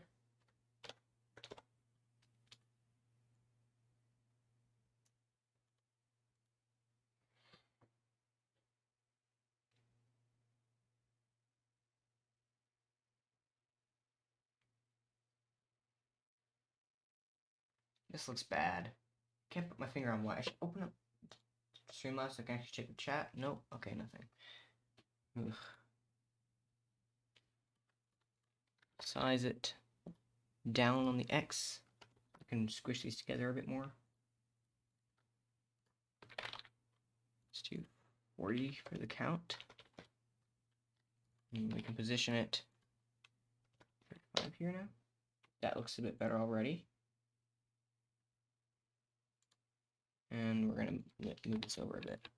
This looks bad. Can't put my finger on why. I should open up Streamlabs so I can actually check the chat. Nope. Okay, nothing. Ugh. Size it down on the X. I can squish these together a bit more. Let's do 40 for the count. And we can position it 35 here now. That looks a bit better already. And we're going to move this over a bit.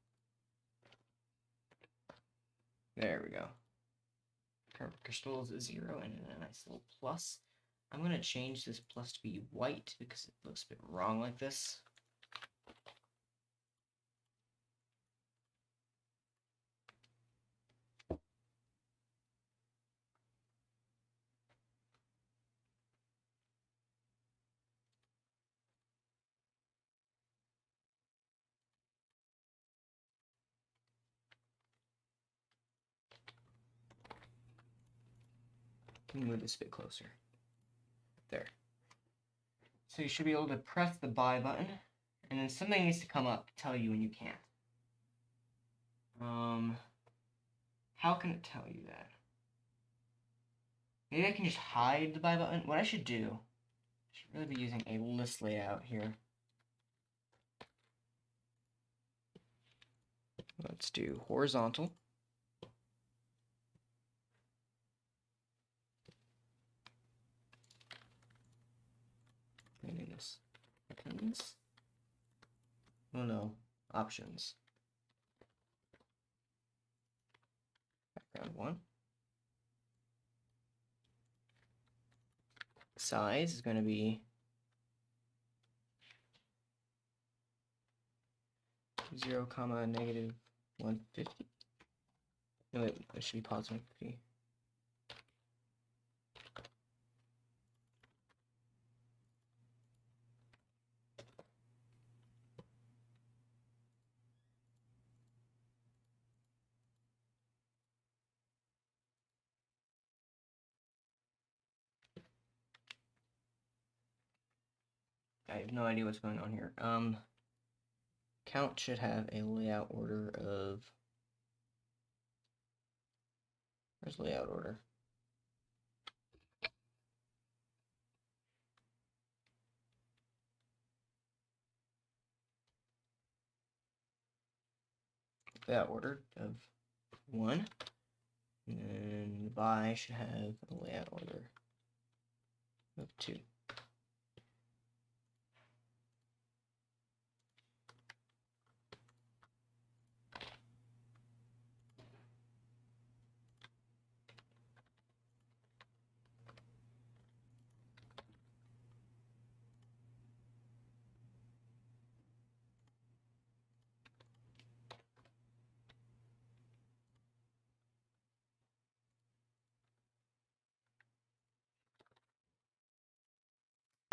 There we go. Current crystals is 0 and a nice little plus. I'm going to change this plus to be white because it looks a bit wrong like this. Move this a bit closer. There. So you should be able to press the buy button, and then something needs to come up to tell you when you can't. How can it tell you that? Maybe I can just hide the buy button. What I should do, I should really be using a list layout here. Let's do horizontal. Maybe this. Buttons. Oh no, options. Background 1. Size is going to be 0, negative 150. No, wait, it should be positive 150. I have no idea what's going on here. Count should have a layout order of. Where's layout order? Layout order of 1. And then the buy should have a layout order of 2.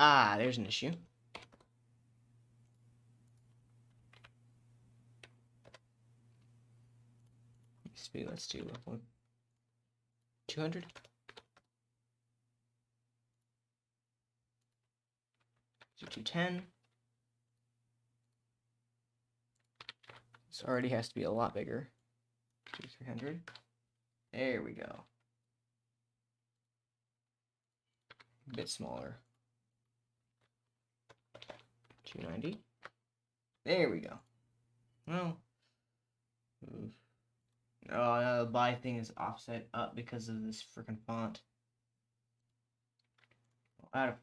Ah, there's an issue. Let's do 200. Do 210. This already has to be a lot bigger. 300. There we go. A bit smaller. 290. There we go. Well. Oh, no, the buy thing is offset up because of this freaking font. I'll add a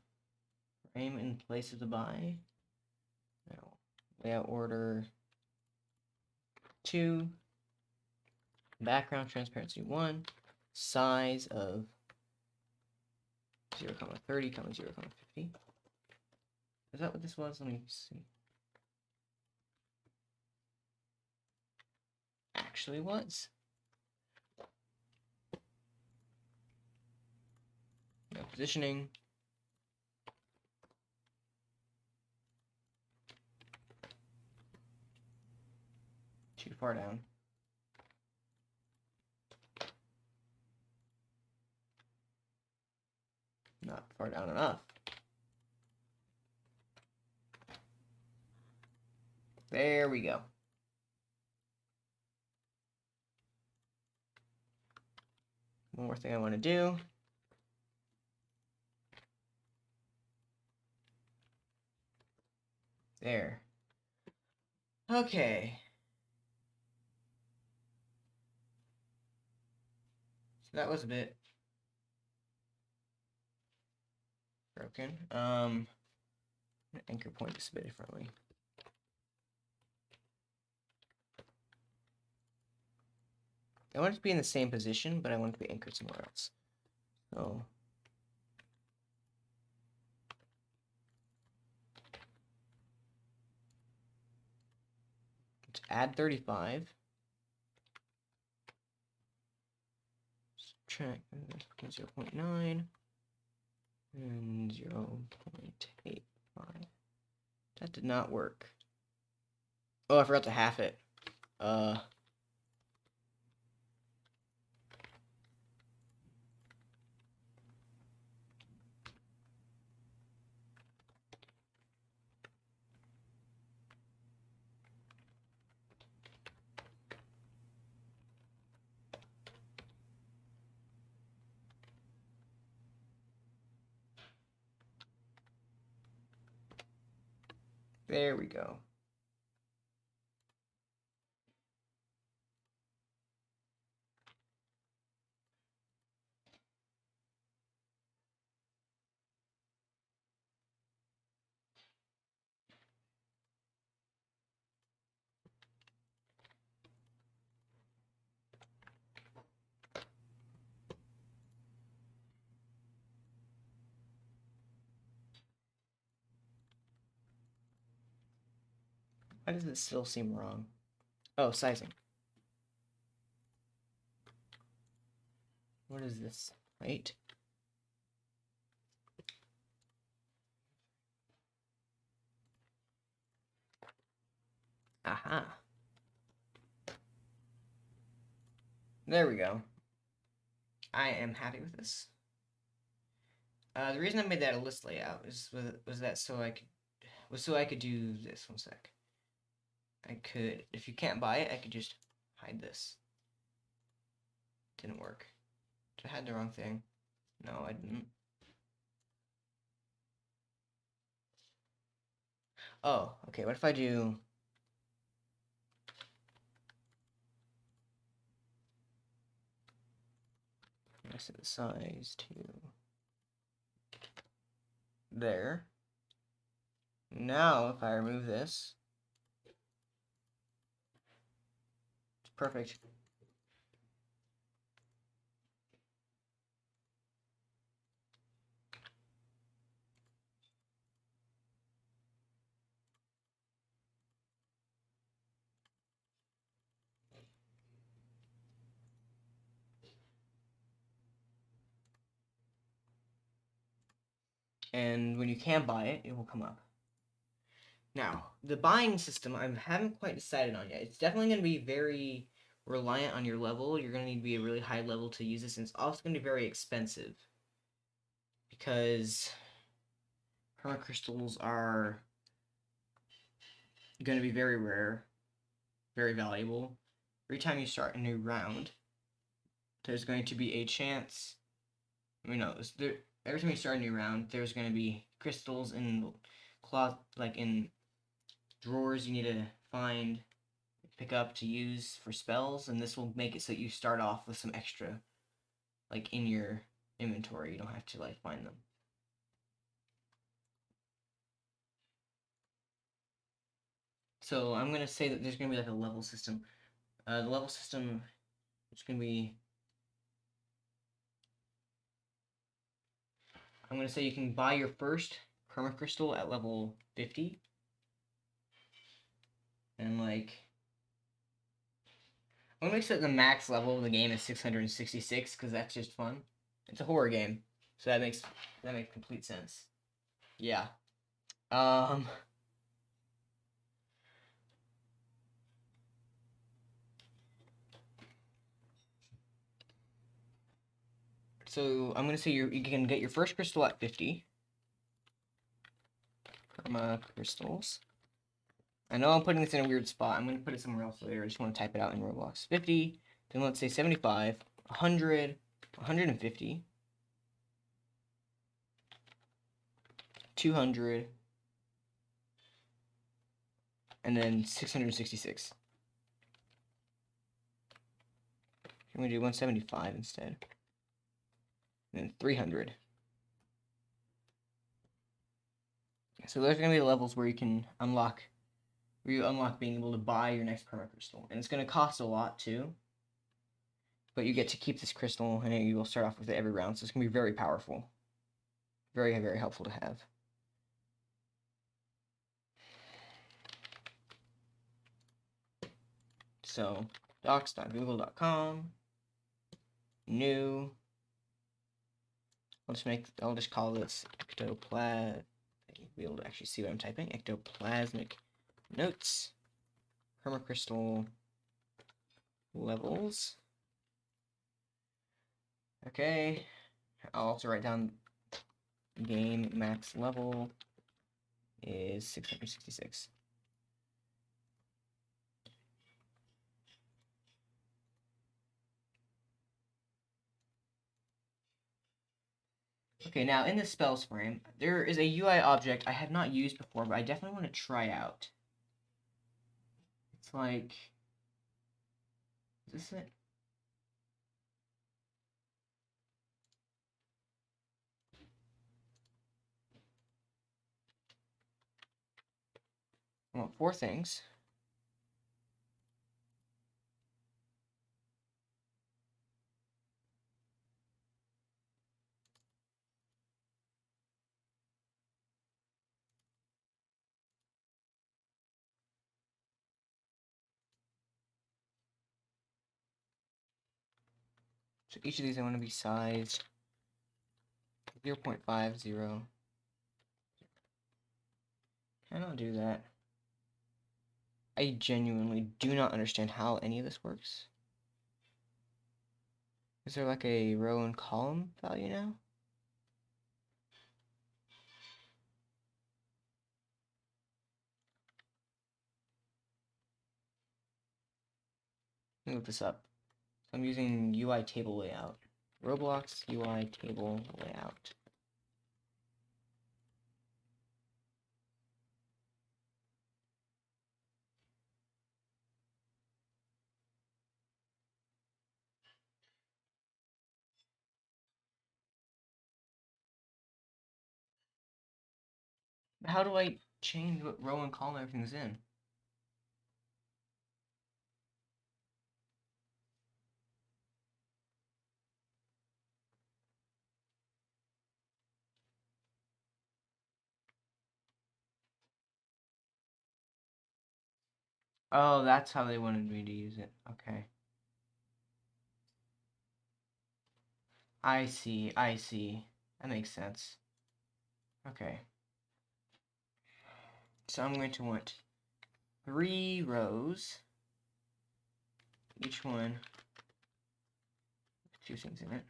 frame in place of the buy. Now, layout order 2. Background transparency 1. Size of 0, 30, 0, 50. Is that what this was? Let me see. Actually was. No positioning. Too far down. Not far down enough. There we go. One more thing I want to do. There. Okay. So that was a bit broken. Anchor point this a bit differently. I want it to be in the same position, but I want it to be anchored somewhere else. So let's add 35. Subtract 0.9 and 0.85. That did not work. Oh, I forgot to half it. There we go. Why does it still seem wrong? Oh, sizing. What is this? Wait. Aha. There we go. I am happy with this. The reason I made that a list layout was so I could do this. One sec. I could, if you can't buy it, I could just hide this. Didn't work. Did I had the wrong thing? No, I didn't. Oh, okay. What if I do? I set the size to there. Now, if I remove this, it's perfect. And when you can buy it, it will come up. Now, the buying system I haven't quite decided on yet. It's definitely going to be very reliant on your level. You're going to need to be a really high level to use this, and it's also going to be very expensive. Because permacrystals are going to be very rare, very valuable. Every time you start a new round, there's going to be a chance. Every time you start a new round, there's going to be crystals in cloth, like in drawers you need to find, pick up to use for spells, and this will make it so you start off with some extra, like in your inventory. You don't have to like find them. So I'm gonna say that there's gonna be like a level system. The level system is gonna be. I'm gonna say you can buy your first permacrystal at level 50, and like. I'm gonna make sure that the max level of the game is 666 because that's just fun. It's a horror game, so that makes complete sense. Yeah. So I'm gonna say you can get your first crystal at 50. Perma crystals. I know I'm putting this in a weird spot. I'm gonna put it somewhere else later. I just want to type it out in Roblox. 50. Then let's say 75, 100, 150, 200, and then 666. I'm gonna do 175 instead. And then 300. So those are gonna be the levels where you can unlock being able to buy your next permacrystal. And it's gonna cost a lot too. But you get to keep this crystal and you will start off with it every round, so it's gonna be very powerful. Very, very helpful to have. So docs.google.com, new. I'll just call this ectoplasmic. You'll be able to actually see what I'm typing. Ectoplasmic notes, permacrystal levels. Okay. I'll also write down game max level is 666. Okay, now in the spells frame, there is a UI object I have not used before, but I definitely want to try out. It's like, is this it? I want 4 things. So each of these I want to be sized 0.50. Cannot do that. I genuinely do not understand how any of this works. Is there like a row and column value now? Let me look this up. So I'm using UI table layout. Roblox UI table layout. How do I change what row and column everything's in? Oh, that's how they wanted me to use it. Okay. I see, I see. That makes sense. Okay. So I'm going to want 3 rows. Each one with 2 things in it.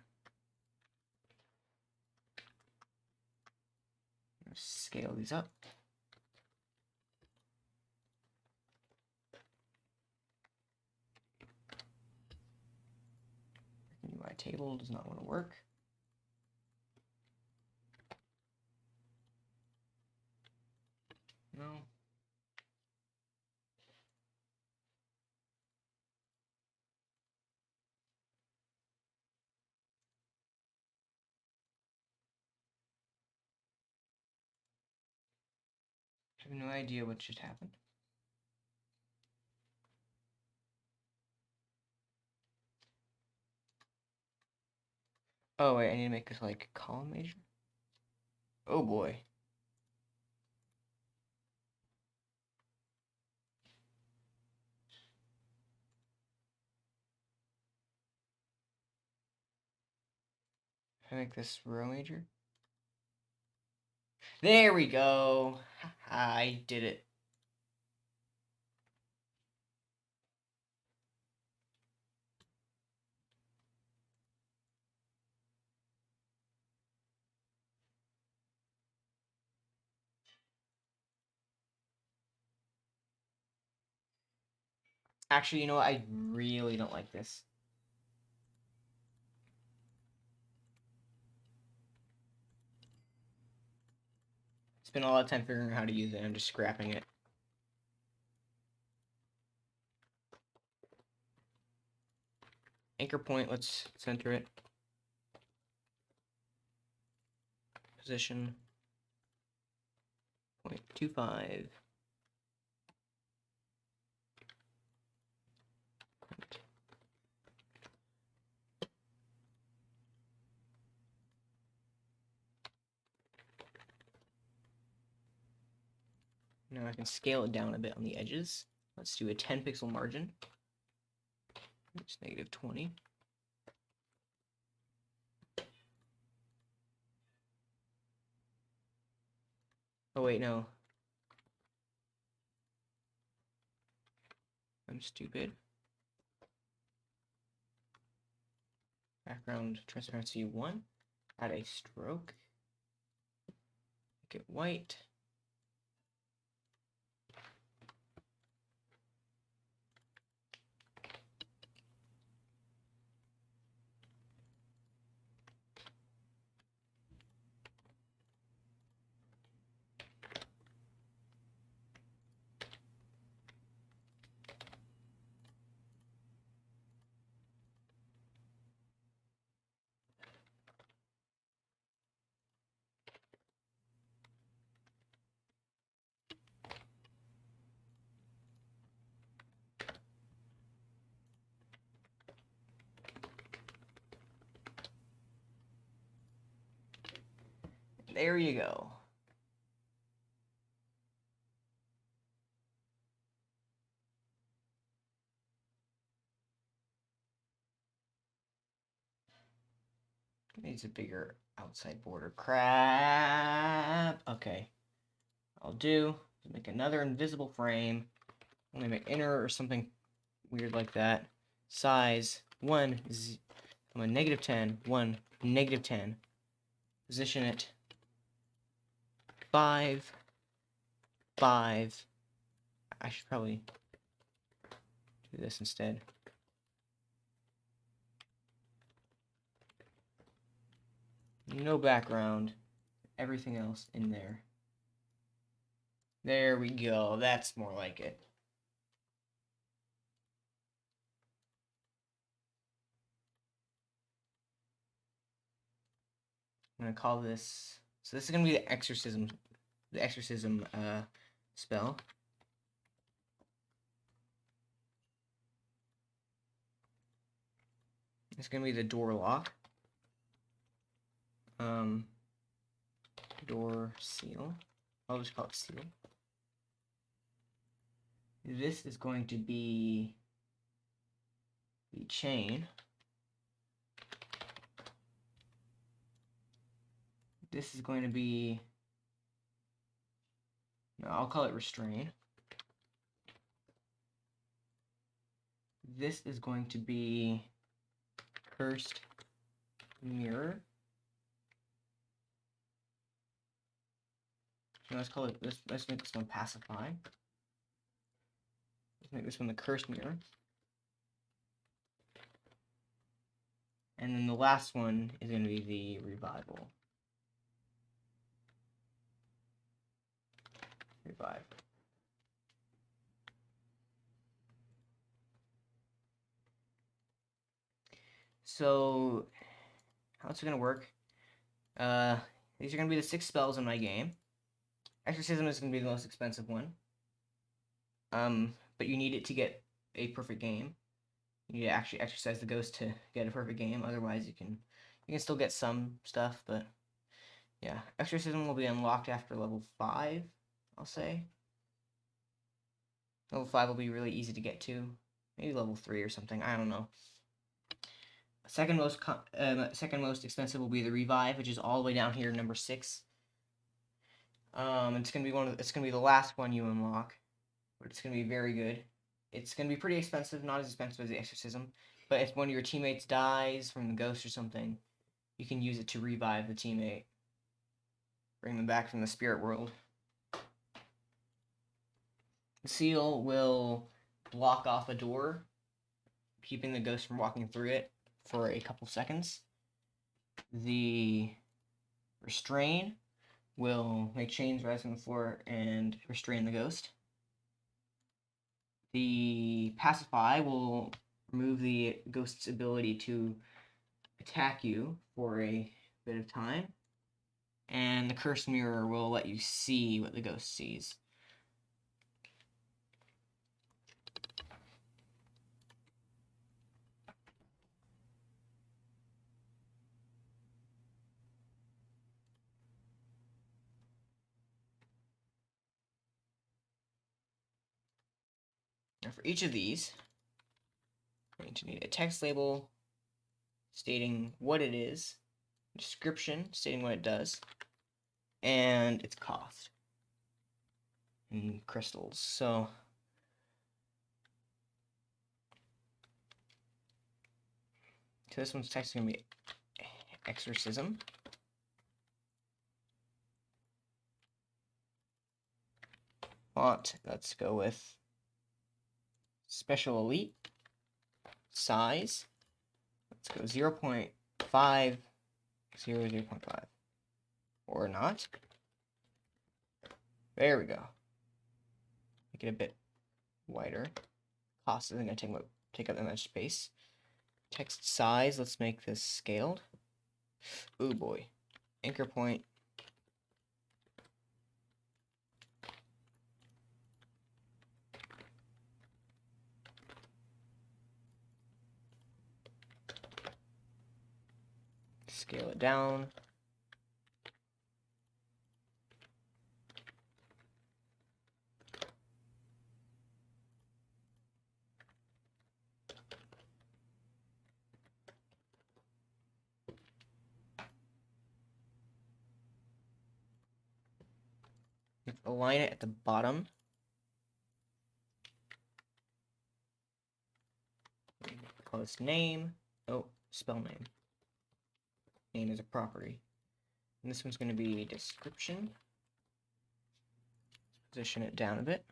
Scale these up. UI table does not want to work. No. I have no idea what just happened. Oh wait, I need to make this like column major. Oh boy. I make this row major. There we go. I did it. Actually, you know what? I really don't like this. Spent a lot of time figuring out how to use it. I'm just scrapping it. Anchor point, let's center it. Position 0.25. Now I can scale it down a bit on the edges. Let's do a 10 pixel margin. It's -20. Oh wait, no. I'm stupid. Background transparency 1. Add a stroke. Make it white. There you go. Needs a bigger outside border. Crap. Okay. I'll do make another invisible frame. I'm gonna make inner or something weird like that. Size 1, I'm a -10, 1, -10. Position it 5, 5. I should probably do this instead. No background. Everything else in there. There we go. That's more like it. I'm gonna call this. So this is gonna be the exorcism spell. It's gonna be the door lock. Door seal. I'll just call it seal. This is going to be the chain. This is going to be, no, I'll call it restrain. This is going to be cursed mirror. So let's call it, let's make this one pacify. Let's make this one the cursed mirror. And then the last one is going to be the revival. Revive. So, how it's going to work? These are going to be the 6 spells in my game. Exorcism is going to be the most expensive one. But you need it to get a perfect game. You need to actually exercise the ghost to get a perfect game. Otherwise, you can still get some stuff, but yeah. Exorcism will be unlocked after level 5, I'll say. Level 5 will be really easy to get to. Maybe level 3 or something. I don't know. Second most expensive will be the revive, which is all the way down here, number 6. It's gonna be the last one you unlock, but it's gonna be very good. It's gonna be pretty expensive, not as expensive as the exorcism, but if one of your teammates dies from the ghost or something, you can use it to revive the teammate, bring them back from the spirit world. The seal will block off a door, keeping the ghost from walking through it for a couple seconds. The restrain will make chains rise from the floor and restrain the ghost. The pacify will remove the ghost's ability to attack you for a bit of time. And the cursed mirror will let you see what the ghost sees. Now for each of these, we're going to need a text label stating what it is, description stating what it does, and its cost in crystals. So this one's text is going to be exorcism. Font, let's go with special elite. Size, let's go 0.5, 0.5, or not. There we go. Make it a bit wider. Cost isn't going to take up that much space. Text size, let's make this scaled. Ooh boy. Anchor point. Scale it down. align it at the bottom. Call this name. Oh, spell name. Name is a property. And this one's going to be description. Position it down a bit.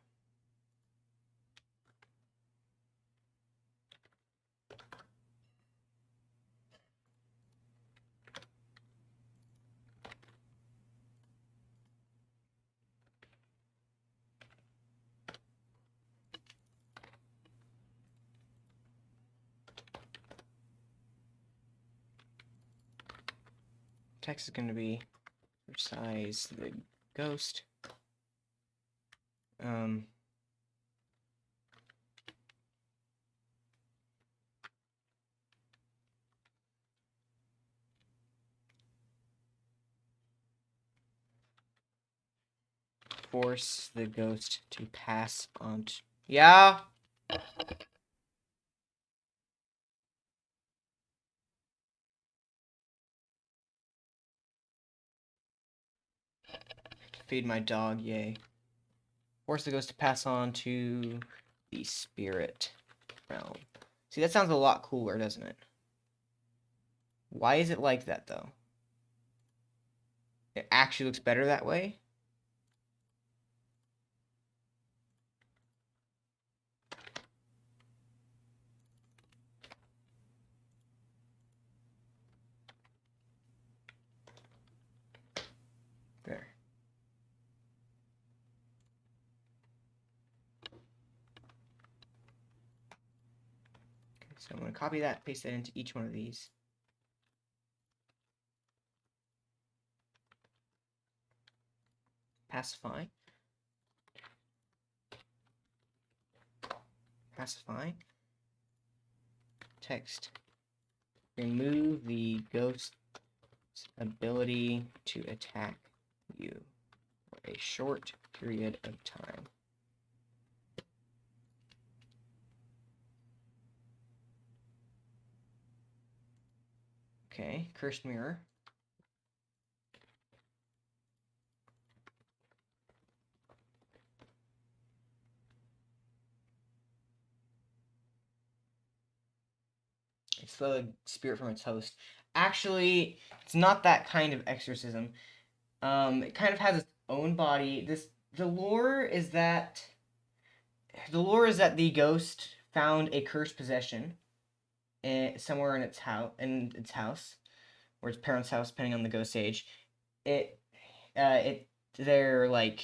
Text is going to be size the ghost. Force the ghost to pass on to... Yeah? Feed my dog, yay. Force the ghost to pass on to the spirit realm. See, that sounds a lot cooler, doesn't it? Why is it like that, though? It actually looks better that way? There. Okay, so I'm going to copy that, paste that into each one of these. Pacify. Pacify. Text. Remove the ghost's ability to attack you for a short period of time. Okay, cursed mirror. Expel the spirit from its host. Actually, it's not that kind of exorcism. It kind of has its own body. The lore is that the ghost found a cursed possession somewhere in its house, or its parents' house, depending on the ghost age. Their like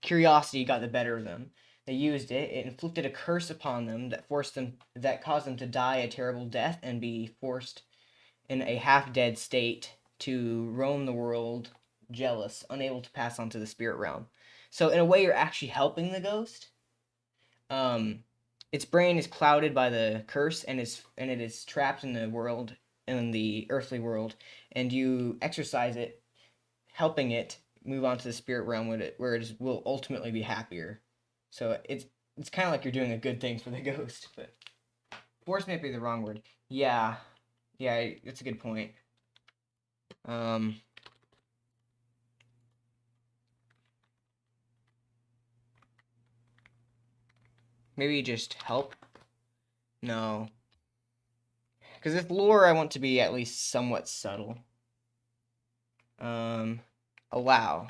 curiosity got the better of them. They used it. It inflicted a curse upon them that caused them to die a terrible death and be forced in a half-dead state to roam the world, jealous, unable to pass on to the spirit realm. So in a way, you're actually helping the ghost. Its brain is clouded by the curse and it is trapped in the earthly world, and you exorcise it, helping it move on to the spirit realm where it will ultimately be happier. So it's kind of like you're doing a good thing for the ghost, but force may be the wrong word. Yeah, that's a good point. Maybe just help. No, because with lore, I want to be at least somewhat subtle. Allow.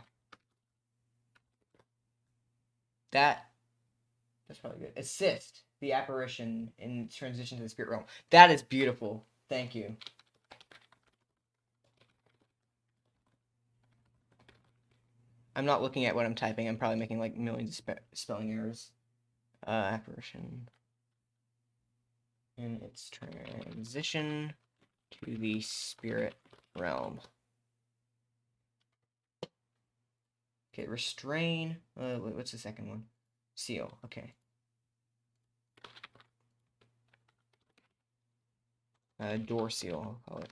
That's probably good. Assist the apparition in transition to the spirit realm. That is beautiful. Thank you. I'm not looking at what I'm typing. I'm probably making like millions of spelling errors. Apparition. And its transition to the spirit realm. Okay, restrain. What's the second one? Seal. Okay. Door seal, I'll call it.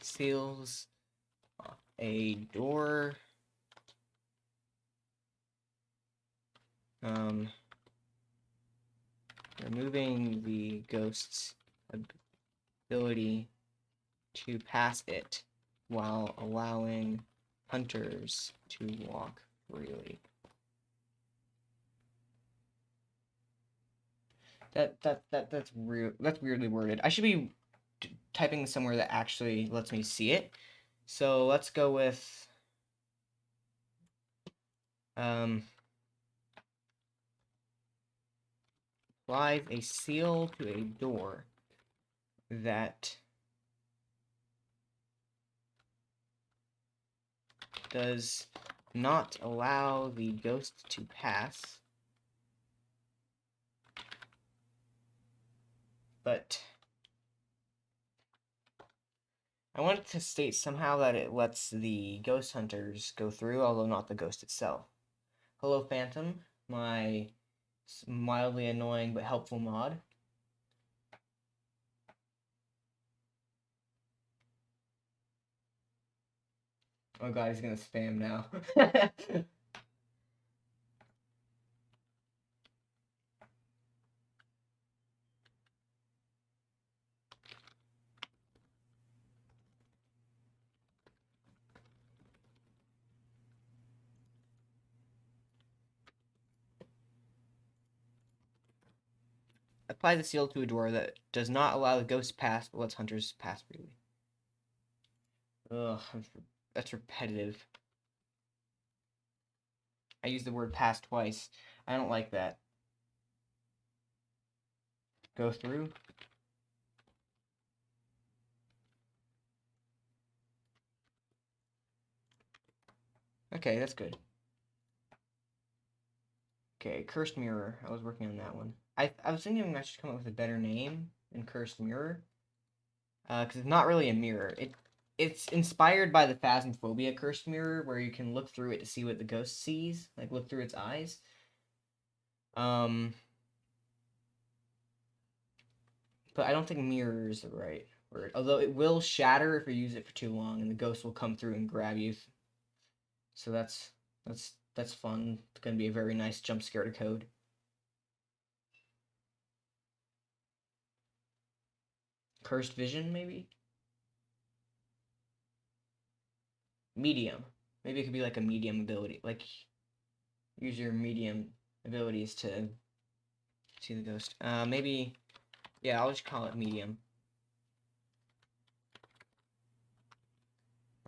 Seals a door. Removing the ghost's ability to pass it while allowing hunters to walk freely. That's weirdly worded. I should be typing somewhere that actually lets me see it. So let's go with applies a seal to a door that does not allow the ghost to pass, but I wanted to state somehow that it lets the ghost hunters go through, although not the ghost itself. Hello, Phantom, my mildly annoying but helpful mod. Oh god, he's gonna spam now. Apply the seal to a door that does not allow the ghost to pass, but lets hunters pass freely. Ugh, that's repetitive. I used the word pass twice. I don't like that. Go through. Okay, that's good. Okay, Cursed Mirror. I was working on that one. I was thinking I should come up with a better name than Cursed Mirror. Because it's not really a mirror. It's inspired by the Phasmophobia Cursed Mirror, where you can look through it to see what the ghost sees. Like, look through its eyes. But I don't think mirror is the right word. Although it will shatter if you use it for too long, and the ghost will come through and grab you. So that's fun. It's gonna be a very nice jump scare to code. Cursed Vision, maybe? Medium. Maybe it could be like a medium ability. Like, use your medium abilities to see the ghost. Maybe, yeah, I'll just call it medium.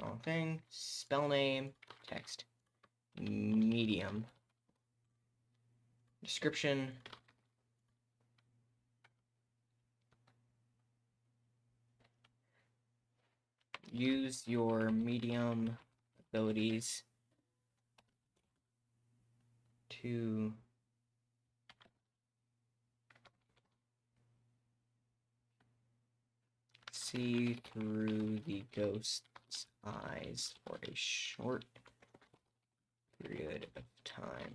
Wrong thing. Spell name, text. Medium. Description. Use your medium abilities to see through the ghost's eyes for a short period of time.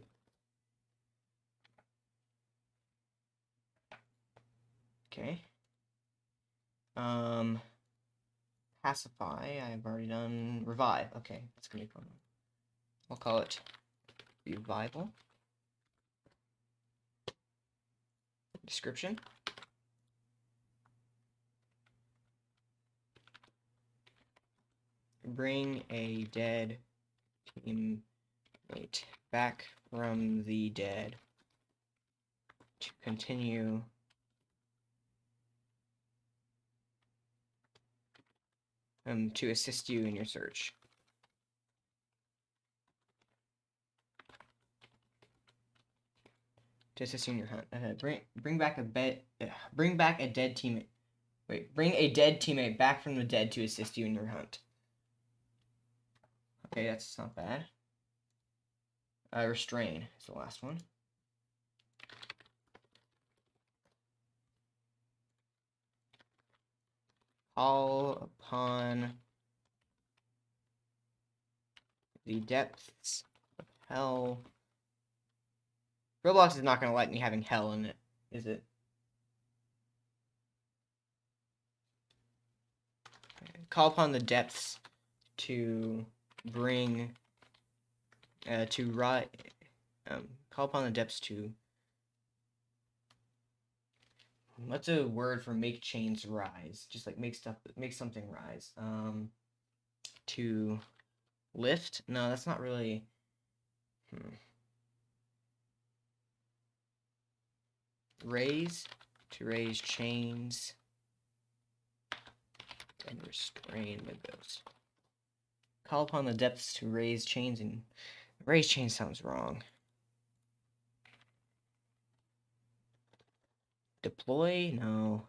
Okay. Pacify, I've already done. Revive, okay, that's gonna be fun. I'll call it Revival. Description. Bring a dead teammate back from the dead to continue to assist you in your search. To assist you in your hunt. Bring back a dead teammate. Wait, bring a dead teammate back from the dead to assist you in your hunt. Okay, that's not bad. Restrain is the last one. Call upon the depths of hell. Roblox is not going to like me having hell in it, is it? Call upon the depths to bring call upon the depths to What's a word for make chains rise? Just like make something rise. To lift? No, that's not really. Raise, to raise chains and restrain the ghost. Call upon the depths to raise chains, and raise chains sounds wrong. Deploy? No.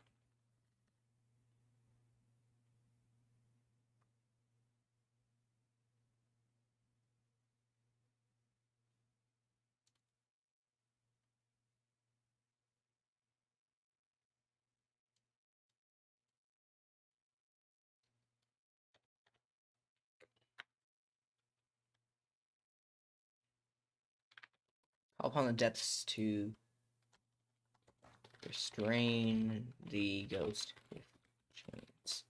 Call upon the depths to restrain the ghost with chains.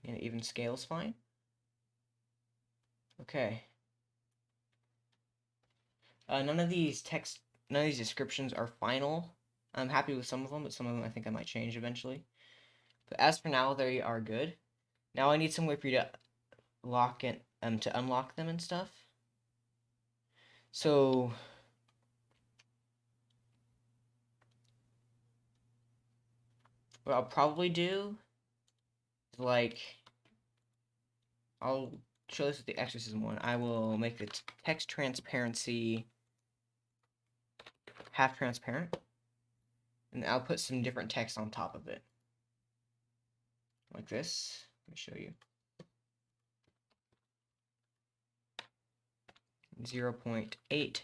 And even scale's fine. Okay. None of these descriptions are final. I'm happy with some of them, but some of them I think I might change eventually. But as for now, they are good. Now I need some way for you to to unlock them and stuff. So what I'll probably do is I'll show this with the exorcism one. I will make the text transparency half transparent, and I'll put some different text on top of it. Like this. Let me show you. 0.8, 0.25.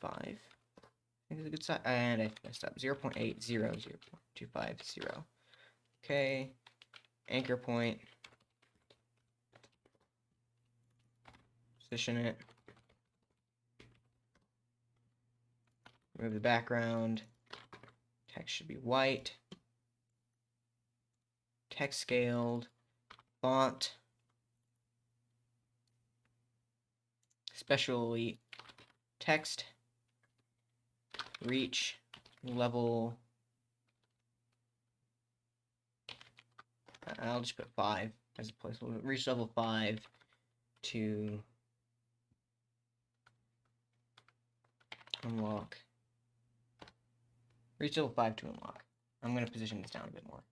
I think it's a good size. And I messed up. 0.80, 0.250. Okay. Anchor point. Position it. Remove the background. Text should be white. Text scaled. Font. Special elite. Text. Reach. Level. I'll just put 5 as a placeholder. Reach level 5 to unlock. Reach level 5 to unlock. I'm going to position this down a bit more.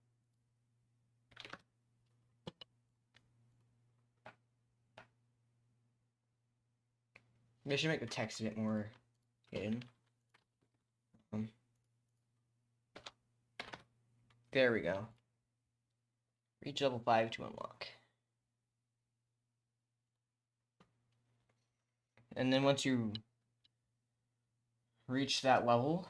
Maybe I should make the text a bit more hidden. There we go. Reach level 5 to unlock. And then once you reach that level,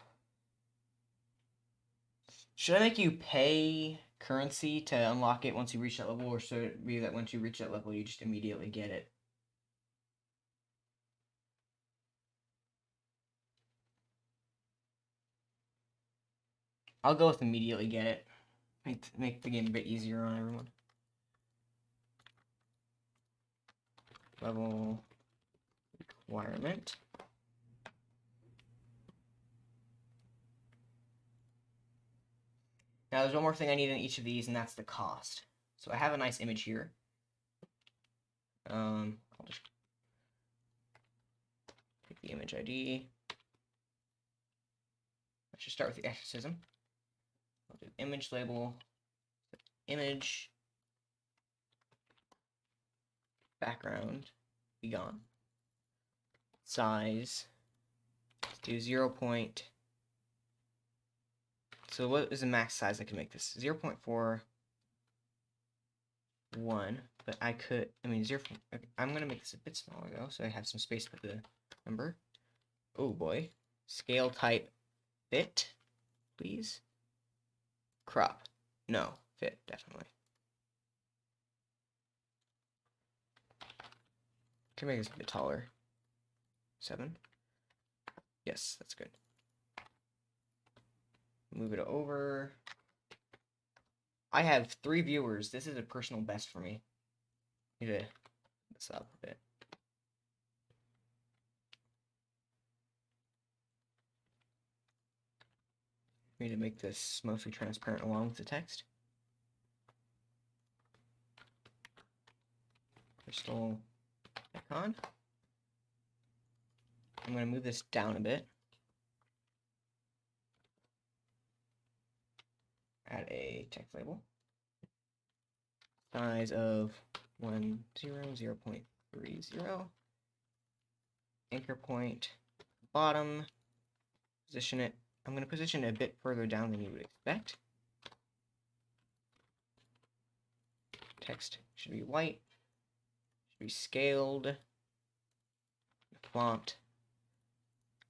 should I make you pay currency to unlock it once you reach that level, or should it be that once you reach that level, you just immediately get it? I'll go with immediately get it. Make the game a bit easier on everyone. Level requirement. Now there's one more thing I need in each of these, and that's the cost. So I have a nice image here. I'll just pick the image ID. I should start with the exorcism. I'll do image label, image, background, be gone. Size, let's do 0. So what is the max size I can make this? 0.41, but I could, I'm going to make this a bit smaller though, so I have some space for the number. Oh boy. Scale type fit, please. Crop. No, fit, definitely. Can make this a bit taller. 7. Yes, that's good. Move it over. I have 3 viewers. This is a personal best for me. Need to this up a bit. Need to make this mostly transparent along with the text. Crystal icon. I'm going to move this down a bit. Add a text label. Size of 0.30. Anchor point, bottom. Position it. I'm going to position it a bit further down than you would expect. Text should be white. Should be scaled. The font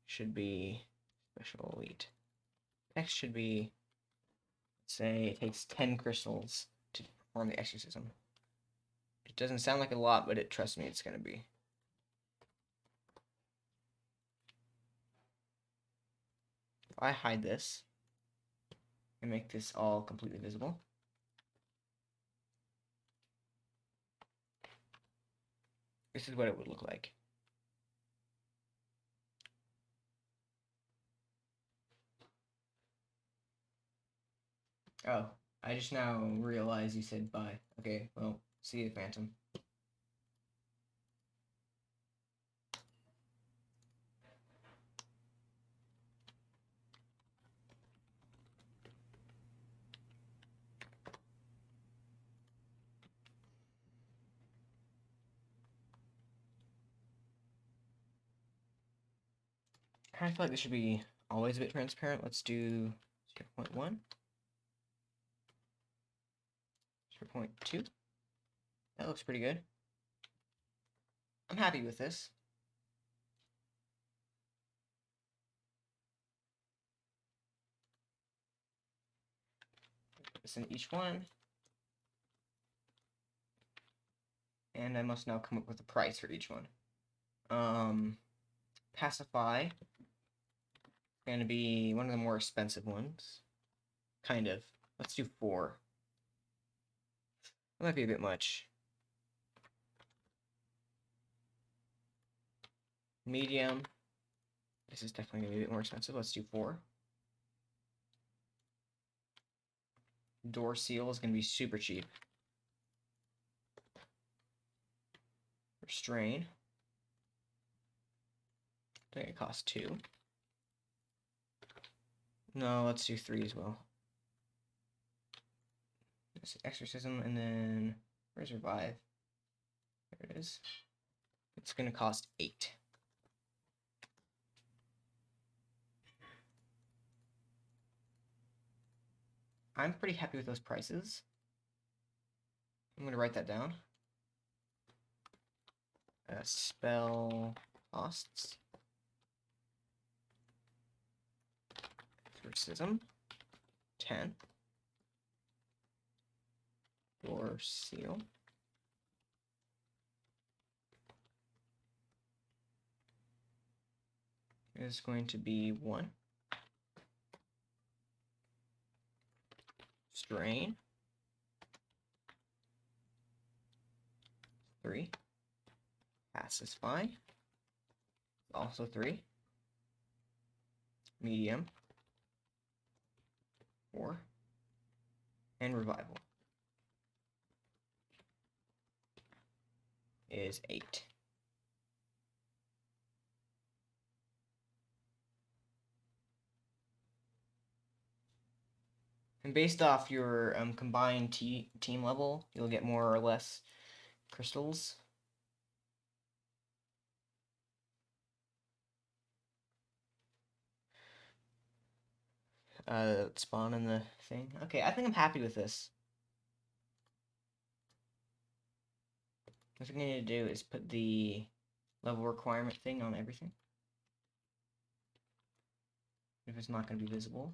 should be special elite. Text should be, let's say, it takes 10 crystals to perform the exorcism. It doesn't sound like a lot, but trust me, it's going to be. If I hide this and make this all completely visible, this is what it would look like. Oh, I just now realized you said bye. Okay, well, see you, Phantom. I kind of feel like this should be always a bit transparent. Let's do 0.1. 0.2. That looks pretty good. I'm happy with this. Put this in each one. And I must now come up with a price for each one. Pacify. Going to be one of the more expensive ones. Kind of. Let's do 4. That might be a bit much. Medium. This is definitely going to be a bit more expensive. Let's do 4. Door seal is going to be super cheap. Restrain. I think it costs 2. No, let's do 3 as well. This is exorcism, and then where's revive? There it is. It's going to cost 8. I'm pretty happy with those prices. I'm going to write that down. Spell costs. Exorcism. 10. Door seal. Is going to be 1. Strain. 3. Pacify. Also 3. Medium. 4. And revival is 8. And based off your combined team level, you'll get more or less crystals. Spawn in the thing. Okay, I think I'm happy with this. What I'm going to do is put the level requirement thing on everything. If it's not going to be visible.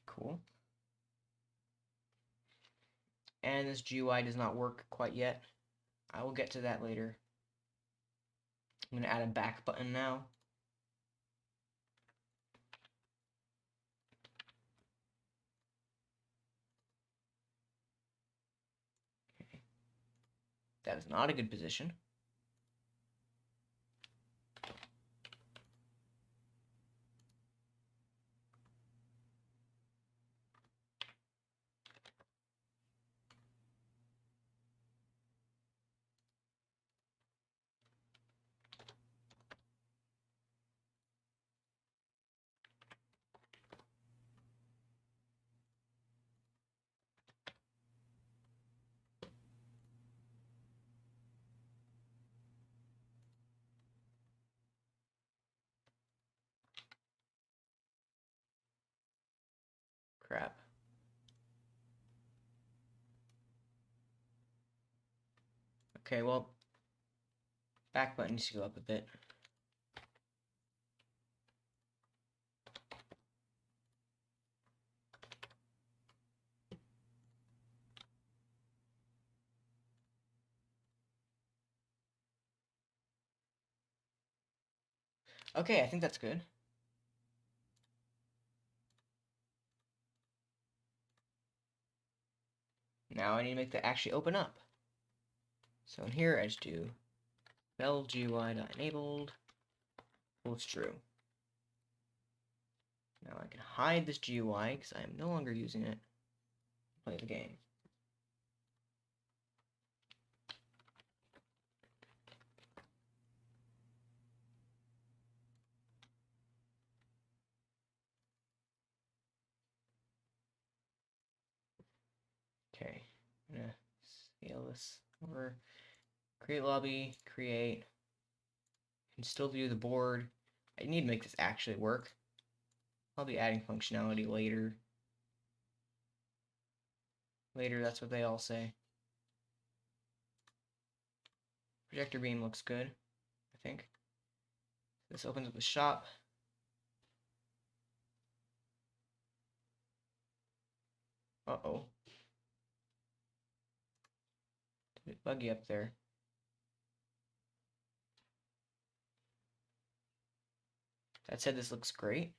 Cool. And this GUI does not work quite yet. I will get to that later. I'm going to add a back button now. That is not a good position. Crap. Okay, well, back button needs to go up a bit. Okay, I think that's good. Now I need to make that actually open up. So in here, I just do GUI.enabled holds true. Now I can hide this GUI because I am no longer using it to play the game. Okay, I'm gonna scale this over. Create lobby, create. Can still view the board. I need to make this actually work. I'll be adding functionality later. Later, that's what they all say. Projector beam looks good, I think. This opens up the shop. Uh-oh. It's a bit buggy up there. That said, this looks great.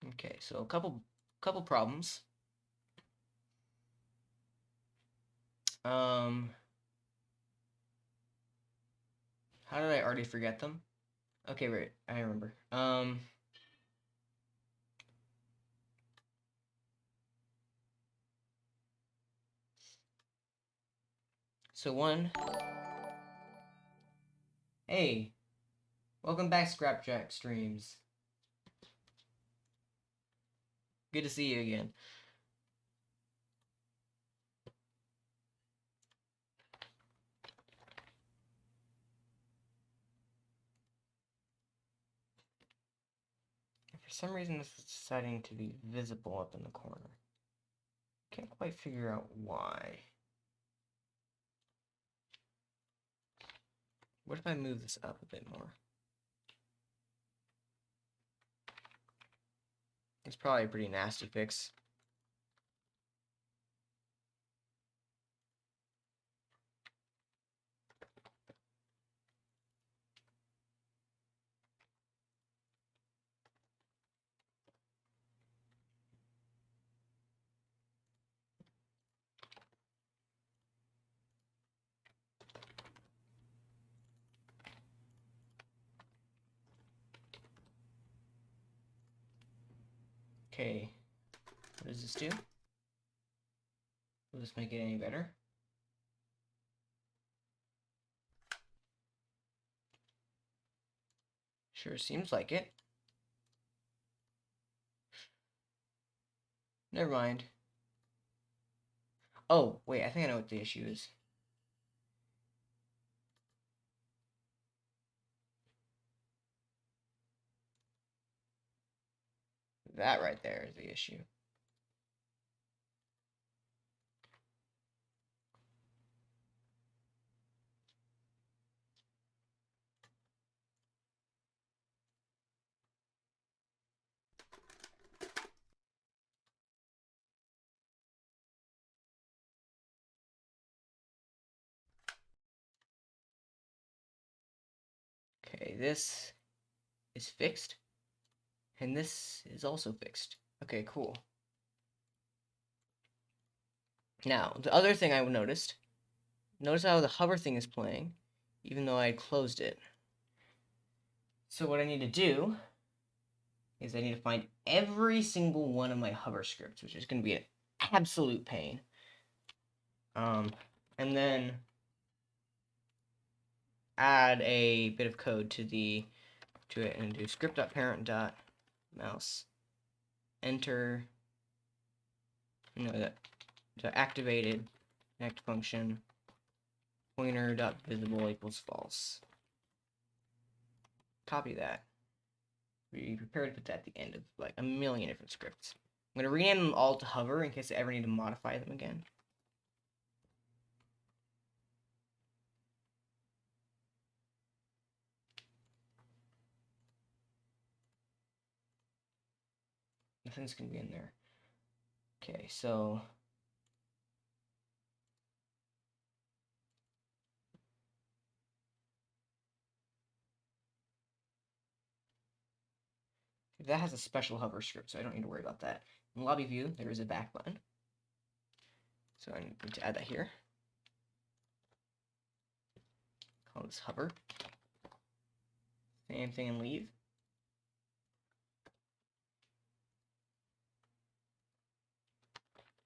Okay, so a couple problems. How did I already forget them? Okay, right, I remember. So one. Hey, welcome back, Scrapjack Streams. Good to see you again. For some reason, this is deciding to be visible up in the corner. Can't quite figure out why. What if I move this up a bit more? It's probably a pretty nasty fix. Okay, what does this do? Will this make it any better? Sure seems like it. Never mind. Oh, wait, I think I know what the issue is. That right there is the issue. Okay, this is fixed. And this is also fixed. Okay, cool. Now, the other thing I noticed, notice how the hover thing is playing, even though I closed it. So what I need to do is I need to find every single one of my hover scripts, which is going to be an absolute pain. And then add a bit of code to it and do script.parent.mouse enter the activated connect function pointer.visible equals false. Copy that. Be prepared to put that at the end of like a million different scripts. I'm going to rename them all to hover in case I ever need to modify them again. Nothing's going to be in there. Okay, so that has a special hover script, so I don't need to worry about that. In lobby view, there is a back button. So I need to add that here. Call this hover. Same thing in leave.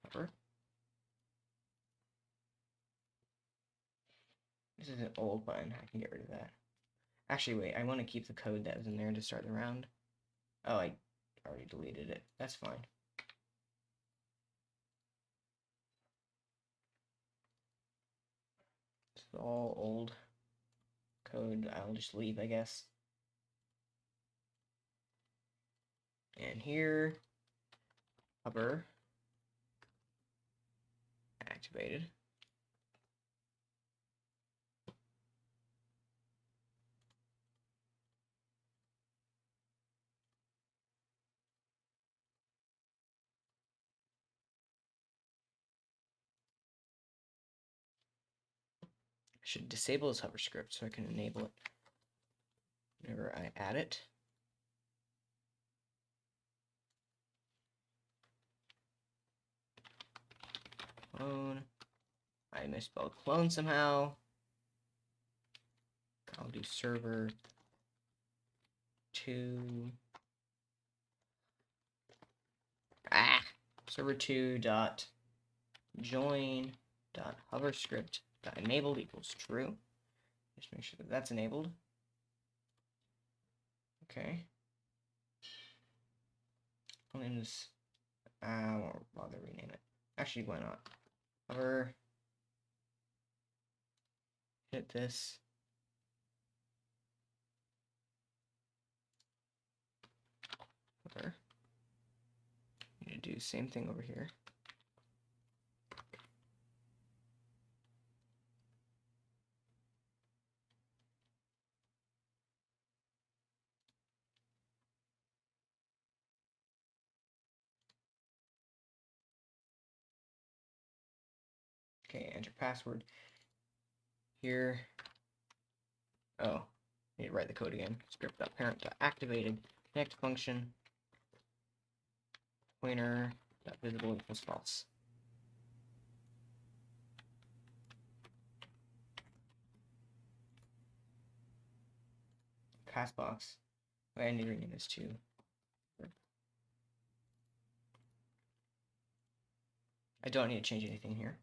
Hover. This is an old button. I can get rid of that. Actually, wait. I want to keep the code that was in there to start the round. Oh, I already deleted it. That's fine. It's all old code. I'll just leave, I guess. And here, hover, activated. I should disable this hover script so I can enable it whenever I add it. Clone. I misspelled clone somehow. I'll do server 2. Server 2 dot join dot hover script dot enabled equals true. Just make sure that that's enabled. Okay. I'll name this. I won't bother rename it. Actually, why not? Hover. Hit this. Hover. I'm gonna do the same thing over here. Okay, enter password. Here. Oh, I need to write the code again. Script.parent.activated connect function pointer.visible equals false. Passbox. Wait, I need to rename this too. I don't need to change anything here.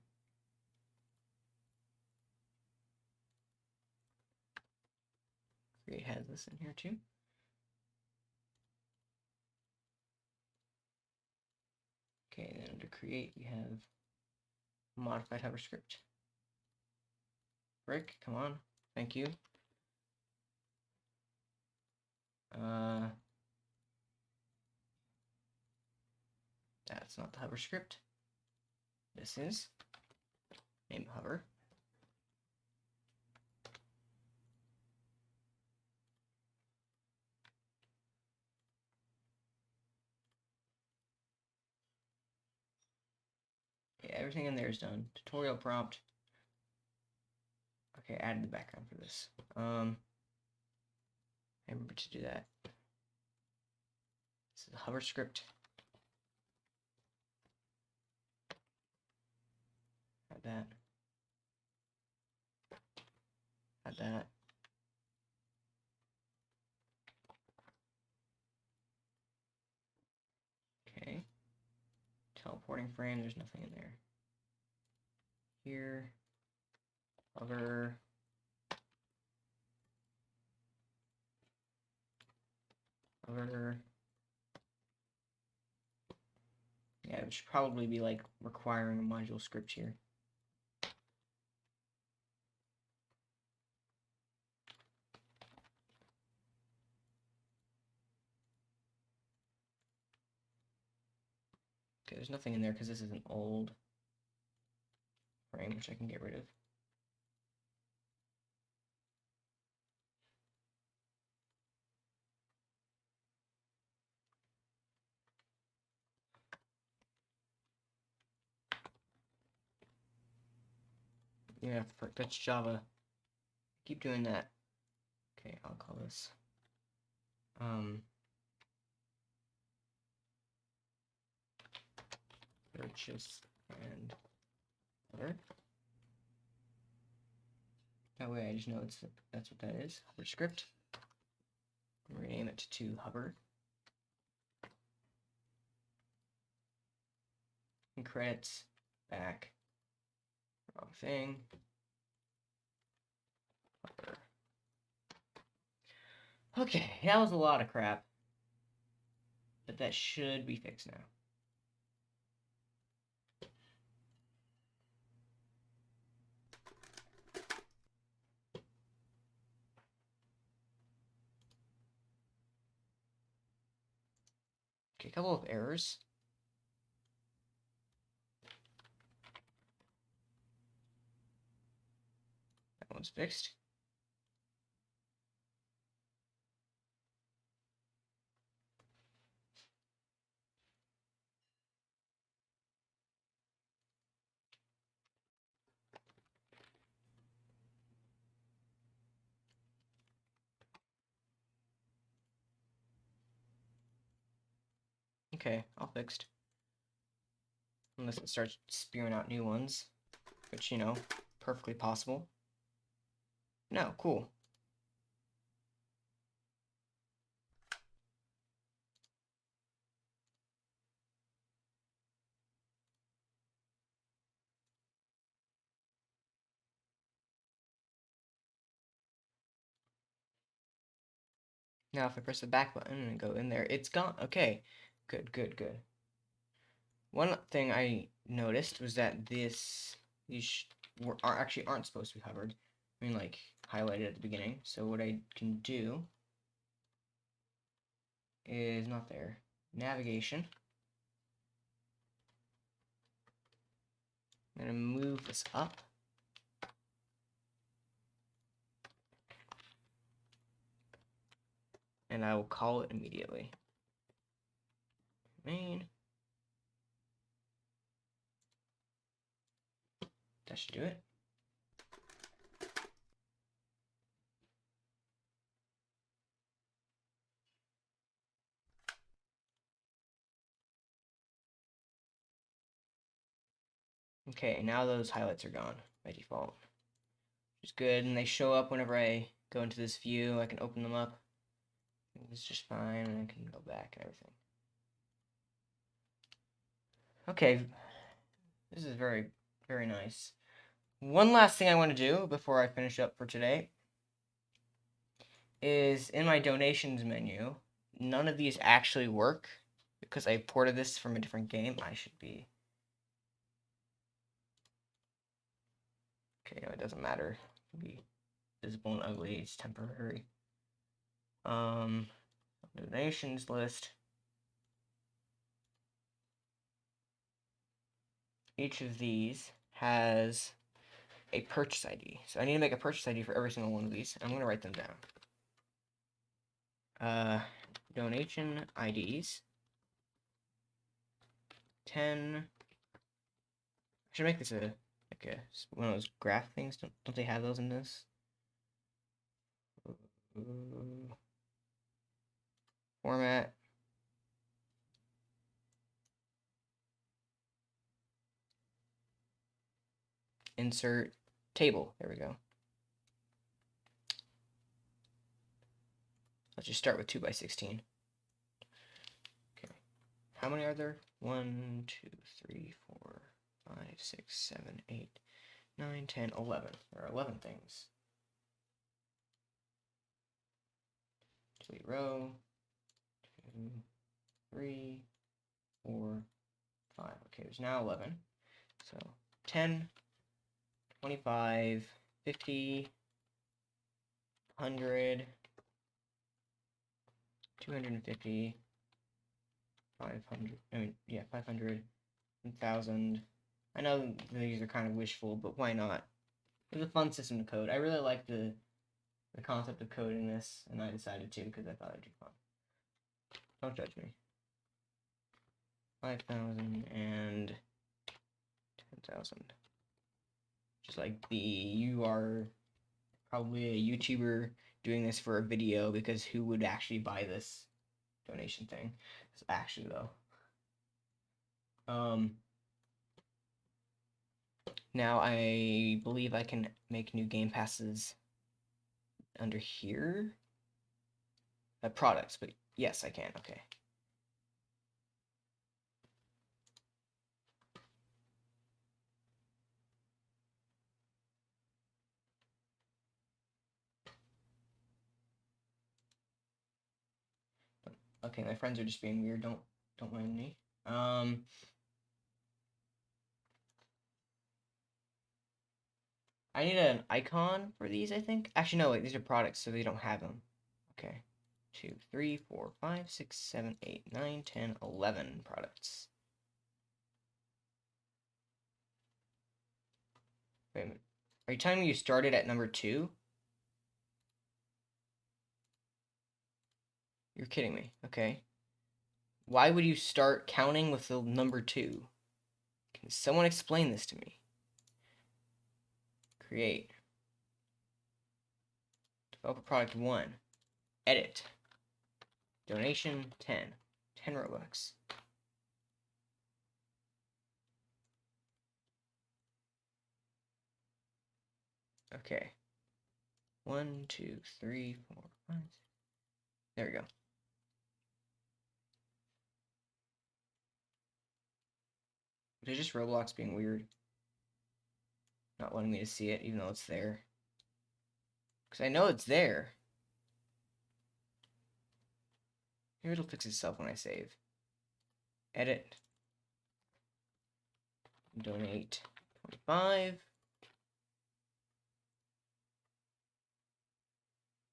Create has this in here too. Okay, and then under create we have modified hover script. Rick, come on. Thank you. That's not the hover script. This is name hover. Okay, everything in there is done. Tutorial prompt. Okay, add the background for this. I remember to do that. This is a hover script. Add that. Add that. Okay. Teleporting frame, there's nothing in there. Here. Hover. Hover. Yeah, it should probably be like requiring a module script here. Okay, there's nothing in there because this is an old frame, which I can get rid of. Yeah, that's Java. Keep doing that. Okay, I'll call this purchase and other. That way I just know that's what that is. Hover script. Rename it to hover. And credits back. Wrong thing. Hover. Okay, that was a lot of crap. But that should be fixed now. Okay, a couple of errors. That one's fixed. Okay, all fixed. Unless it starts spewing out new ones, which, you know, perfectly possible. No, cool. Now if I press the back button and go in there, it's gone. Okay, good, good, good. One thing I noticed was that these aren't supposed to be hovered. I mean, like, highlighted at the beginning. So what I can do is not there. Navigation. I'm going to move this up. And I will call it immediately. Main. That should do it. Okay, now those highlights are gone by default. Which is good, and they show up whenever I go into this view. I can open them up. It's just fine, and I can go back and everything. Okay, this is very, very nice. One last thing I want to do before I finish up for today is in my donations menu, none of these actually work because I ported this from a different game. I should be... Okay, no, it doesn't matter. It'll be visible and ugly. It's temporary. Donations list. Each of these has a purchase ID. So I need to make a purchase ID for every single one of these. I'm going to write them down. Donation IDs. 10. I should make this one of those graph things. Don't they have those in this? Format. Insert table. There we go. Let's just start with 2 by 16. Okay. How many are there? 1, 2, 3, 4, 5, 6, 7, 8, 9, 10, 11. There are 11 things. Delete row. 2, 3, 4, 5. Okay, there's now 11. So 10, 25, 50, 100, 250, 500, 500, 1,000. I know these are kind of wishful, but why not? It's a fun system to code. I really like the concept of coding this, and I decided to because I thought it'd be fun. Don't judge me. 5,000 and 10,000. Just like you are probably a YouTuber doing this for a video, because who would actually buy this donation thing? It's actually though. Now I believe I can make new game passes under here. Products, but yes, I can. Okay. Okay, my friends are just being weird. Don't mind me. I need an icon for these, I think. Actually, no, wait, these are products, so they don't have them. Okay. 2, 3, 4, 5, 6, 7, 8, 9, 10, 11 products. Wait a minute. Are you telling me you started at number 2? You're kidding me. Okay. Why would you start counting with the number 2? Can someone explain this to me? Create. Develop a product 1. Edit. Donation 10. 10 Robux. Okay. 1, 2, 3, 4, 5. There we go. Is it just Roblox being weird? Not wanting me to see it, even though it's there. Because I know it's there. Maybe it'll fix itself when I save. Edit. Donate 25.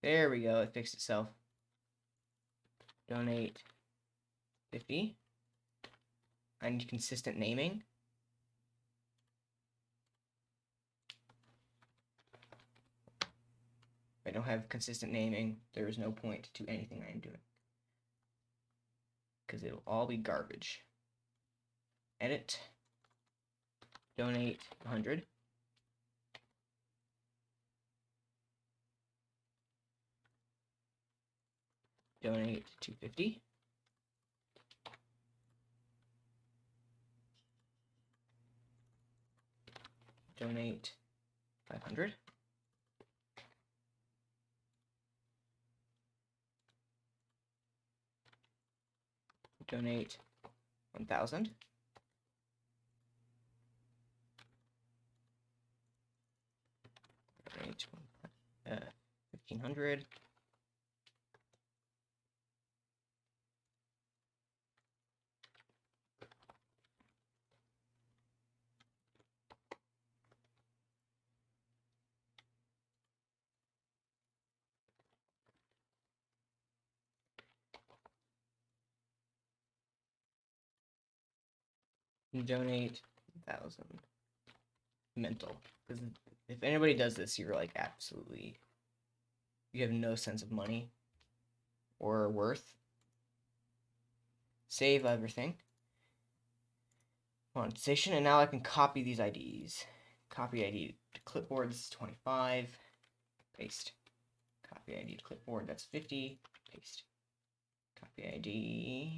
There we go, it fixed itself. Donate 50. I need consistent naming. If I don't have consistent naming, there is no point to anything I am doing, because it'll all be garbage. Edit. Donate 100. Donate 250. Donate 500. Donate 1,000. Donate 1,500. Donate 1,000. Mental. Because if anybody does this, you're like absolutely, you have no sense of money or worth. Save everything. Monetization, and now I can copy these IDs. Copy ID to clipboard, this is 25. Paste. Copy ID to clipboard, that's 50. Paste. Copy ID.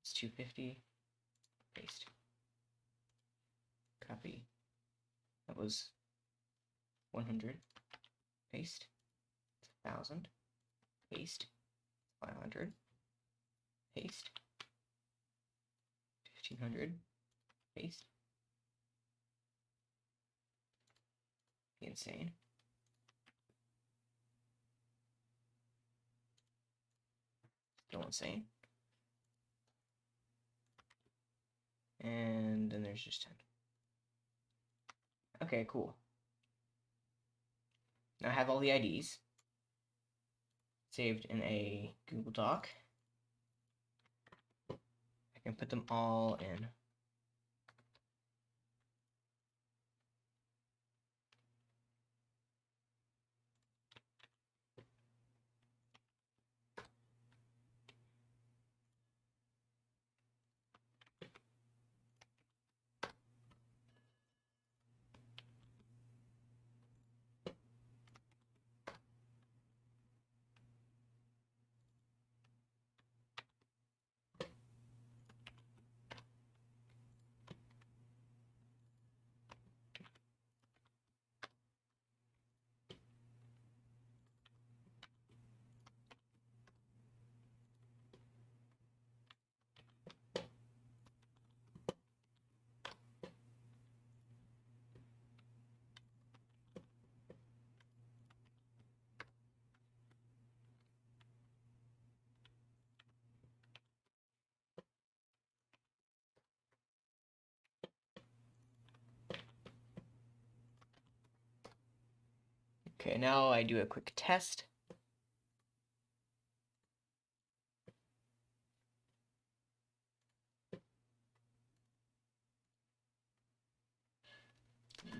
It's 250. Paste. Copy. That was 100. Paste. 1,000. Paste. 500. Paste. 1,500. Paste. Insane. Still insane. And then there's just 10. Okay, cool. Now I have all the IDs saved in a Google Doc. I can put them all in. Okay, now I do a quick test.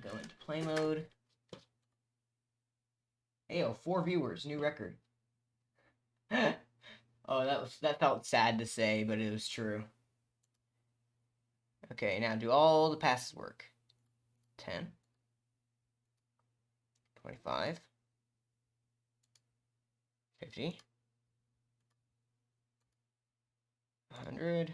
Go into play mode. Hey, 4 viewers, new record. Oh, that felt sad to say, but it was true. Okay, now do all the passes work? 10, 25, 50, 100.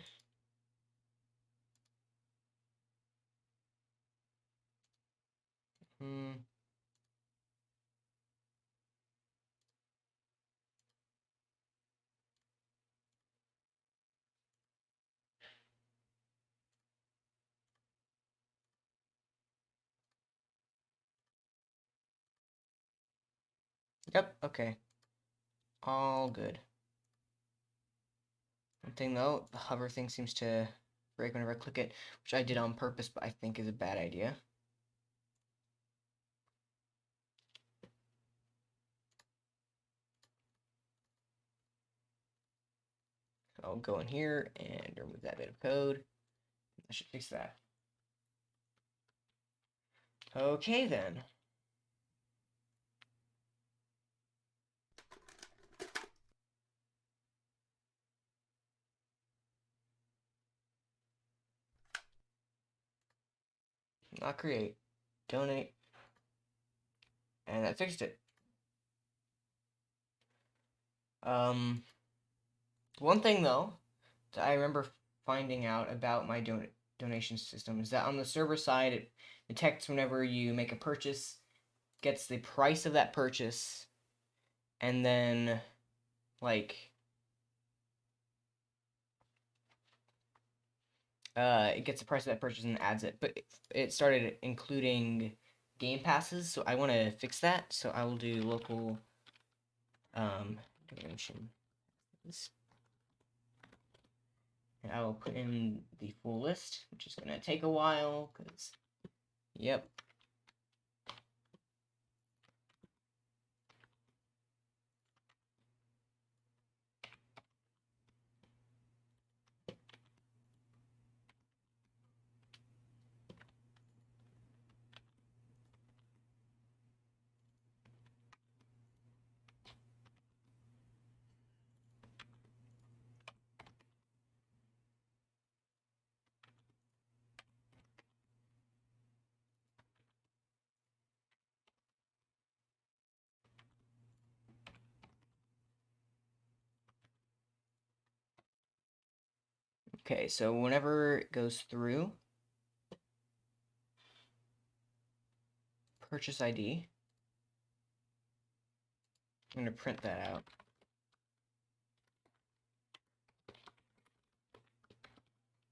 Yep, okay. All good. One thing though, the hover thing seems to break whenever I click it, which I did on purpose, but I think is a bad idea. I'll go in here and remove that bit of code. I should fix that. Okay then. Not create. Donate. And that fixed it. One thing though, that I remember finding out about my donation system is that on the server side, it detects whenever you make a purchase, gets the price of that purchase, and then like it gets the price of that purchase and adds it. But it started including game passes, so I want to fix that. So I will do local donation. And I will put in the full list, which is gonna take a while because, yep. Okay, so whenever it goes through, purchase ID. I'm going to print that out.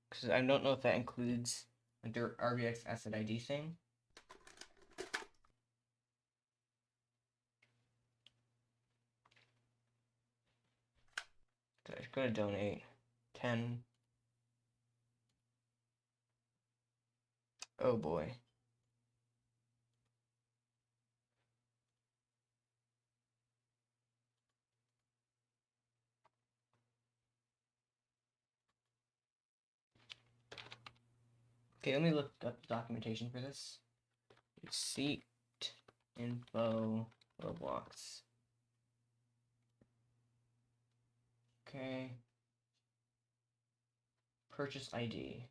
Because I don't know if that includes like the RBX asset ID thing. So I'm going to donate 10. Oh boy. Okay, let me look up the documentation for this. Receipt info Roblox. Okay. Purchase ID.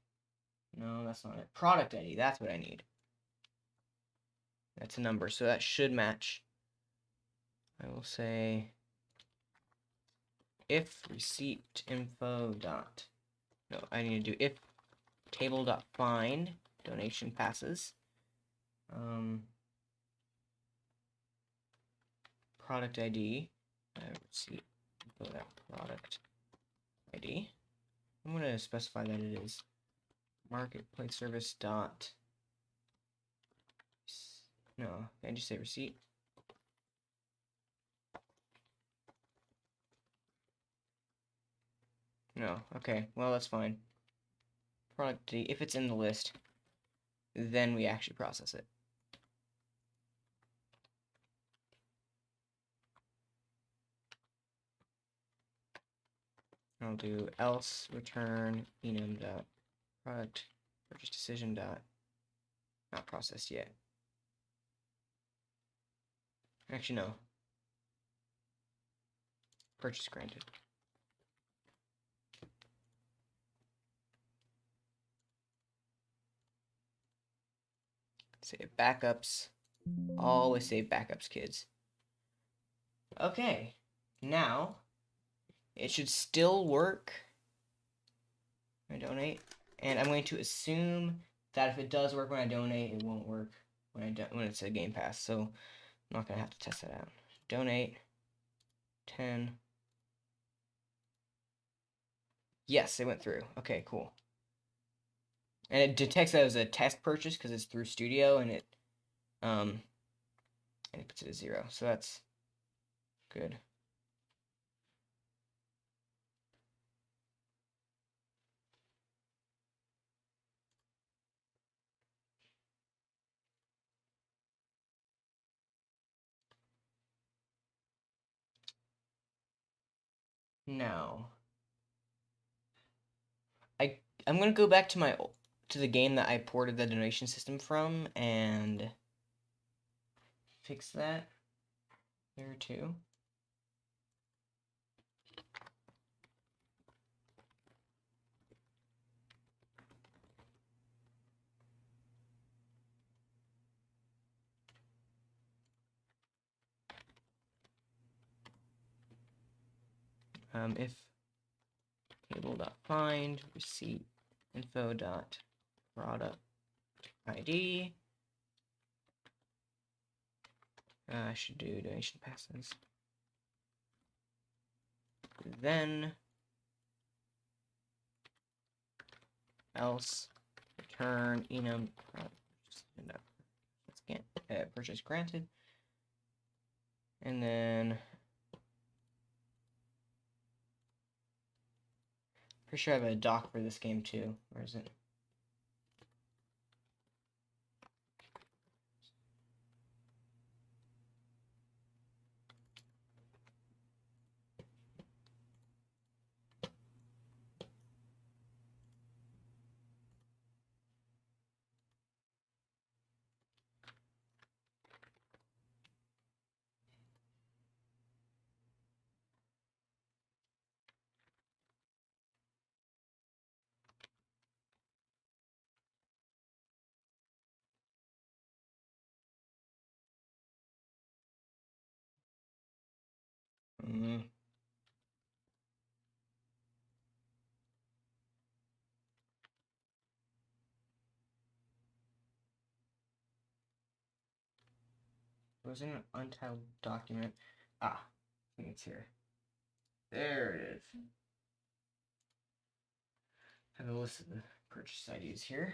No, that's not it. Product ID, that's what I need. That's a number, so that should match. I will say if receipt info dot. No, I need to do if table dot find donation passes. Product ID. Receipt info dot product ID. I'm gonna specify that it is marketplace service dot. No, can I just say receipt? No, okay, well that's fine. Product ID, if it's in the list, then we actually process it. I'll do else return enum dot product purchase decision dot not processed yet. Actually no. Purchase granted. Save backups. Always save backups, kids. Okay. Now it should still work. I donate. And I'm going to assume that if it does work when I donate, it won't work when it's a Game Pass. So I'm not gonna have to test that out. Donate 10. Yes, it went through. Okay, cool. And it detects that as a test purchase because it's through Studio, and it puts it at 0. So that's good. Now, I'm gonna go back to the game that I ported the donation system from and fix that there too. If table.find receipt info dot product ID. I should do donation passes. Then else return enum purchase granted. And then pretty sure I have a doc for this game too. Where is it? It was in an untitled document. Ah, I think it's here. There it is. I have a list of the purchase IDs here.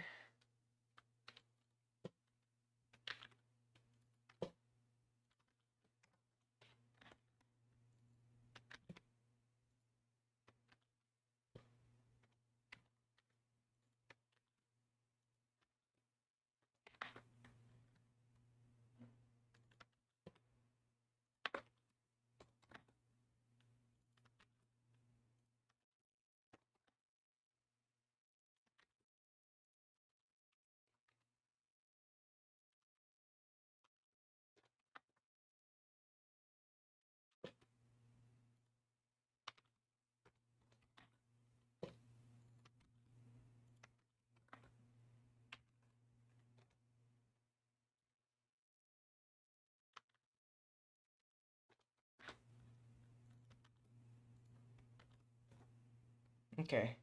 Okay.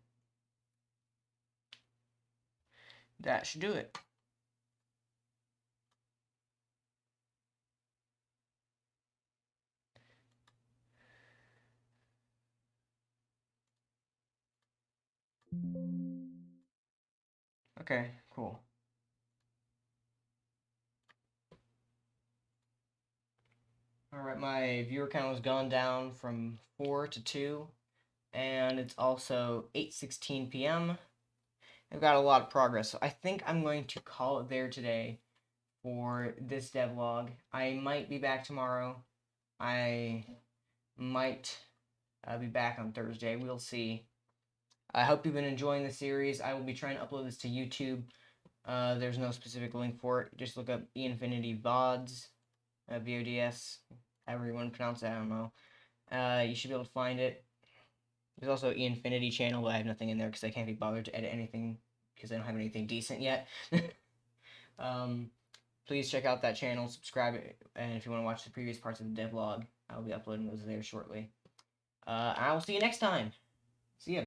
That should do it. Okay, cool. Alright, my viewer count has gone down from 4 to 2, and it's also 8:16 p.m. I've got a lot of progress, so I think I'm going to call it there today for this devlog. I might be back tomorrow. I might be back on Thursday. We'll see. I hope you've been enjoying the series. I will be trying to upload this to YouTube. There's no specific link for it. Just look up Infinity VODs, VODS, however you want to pronounce it. I don't know. You should be able to find it. There's also Infinity channel, but I have nothing in there because I can't be bothered to edit anything because I don't have anything decent yet. Please check out that channel, subscribe, and if you want to watch the previous parts of the devlog, I'll be uploading those there shortly. I will see you next time. See ya.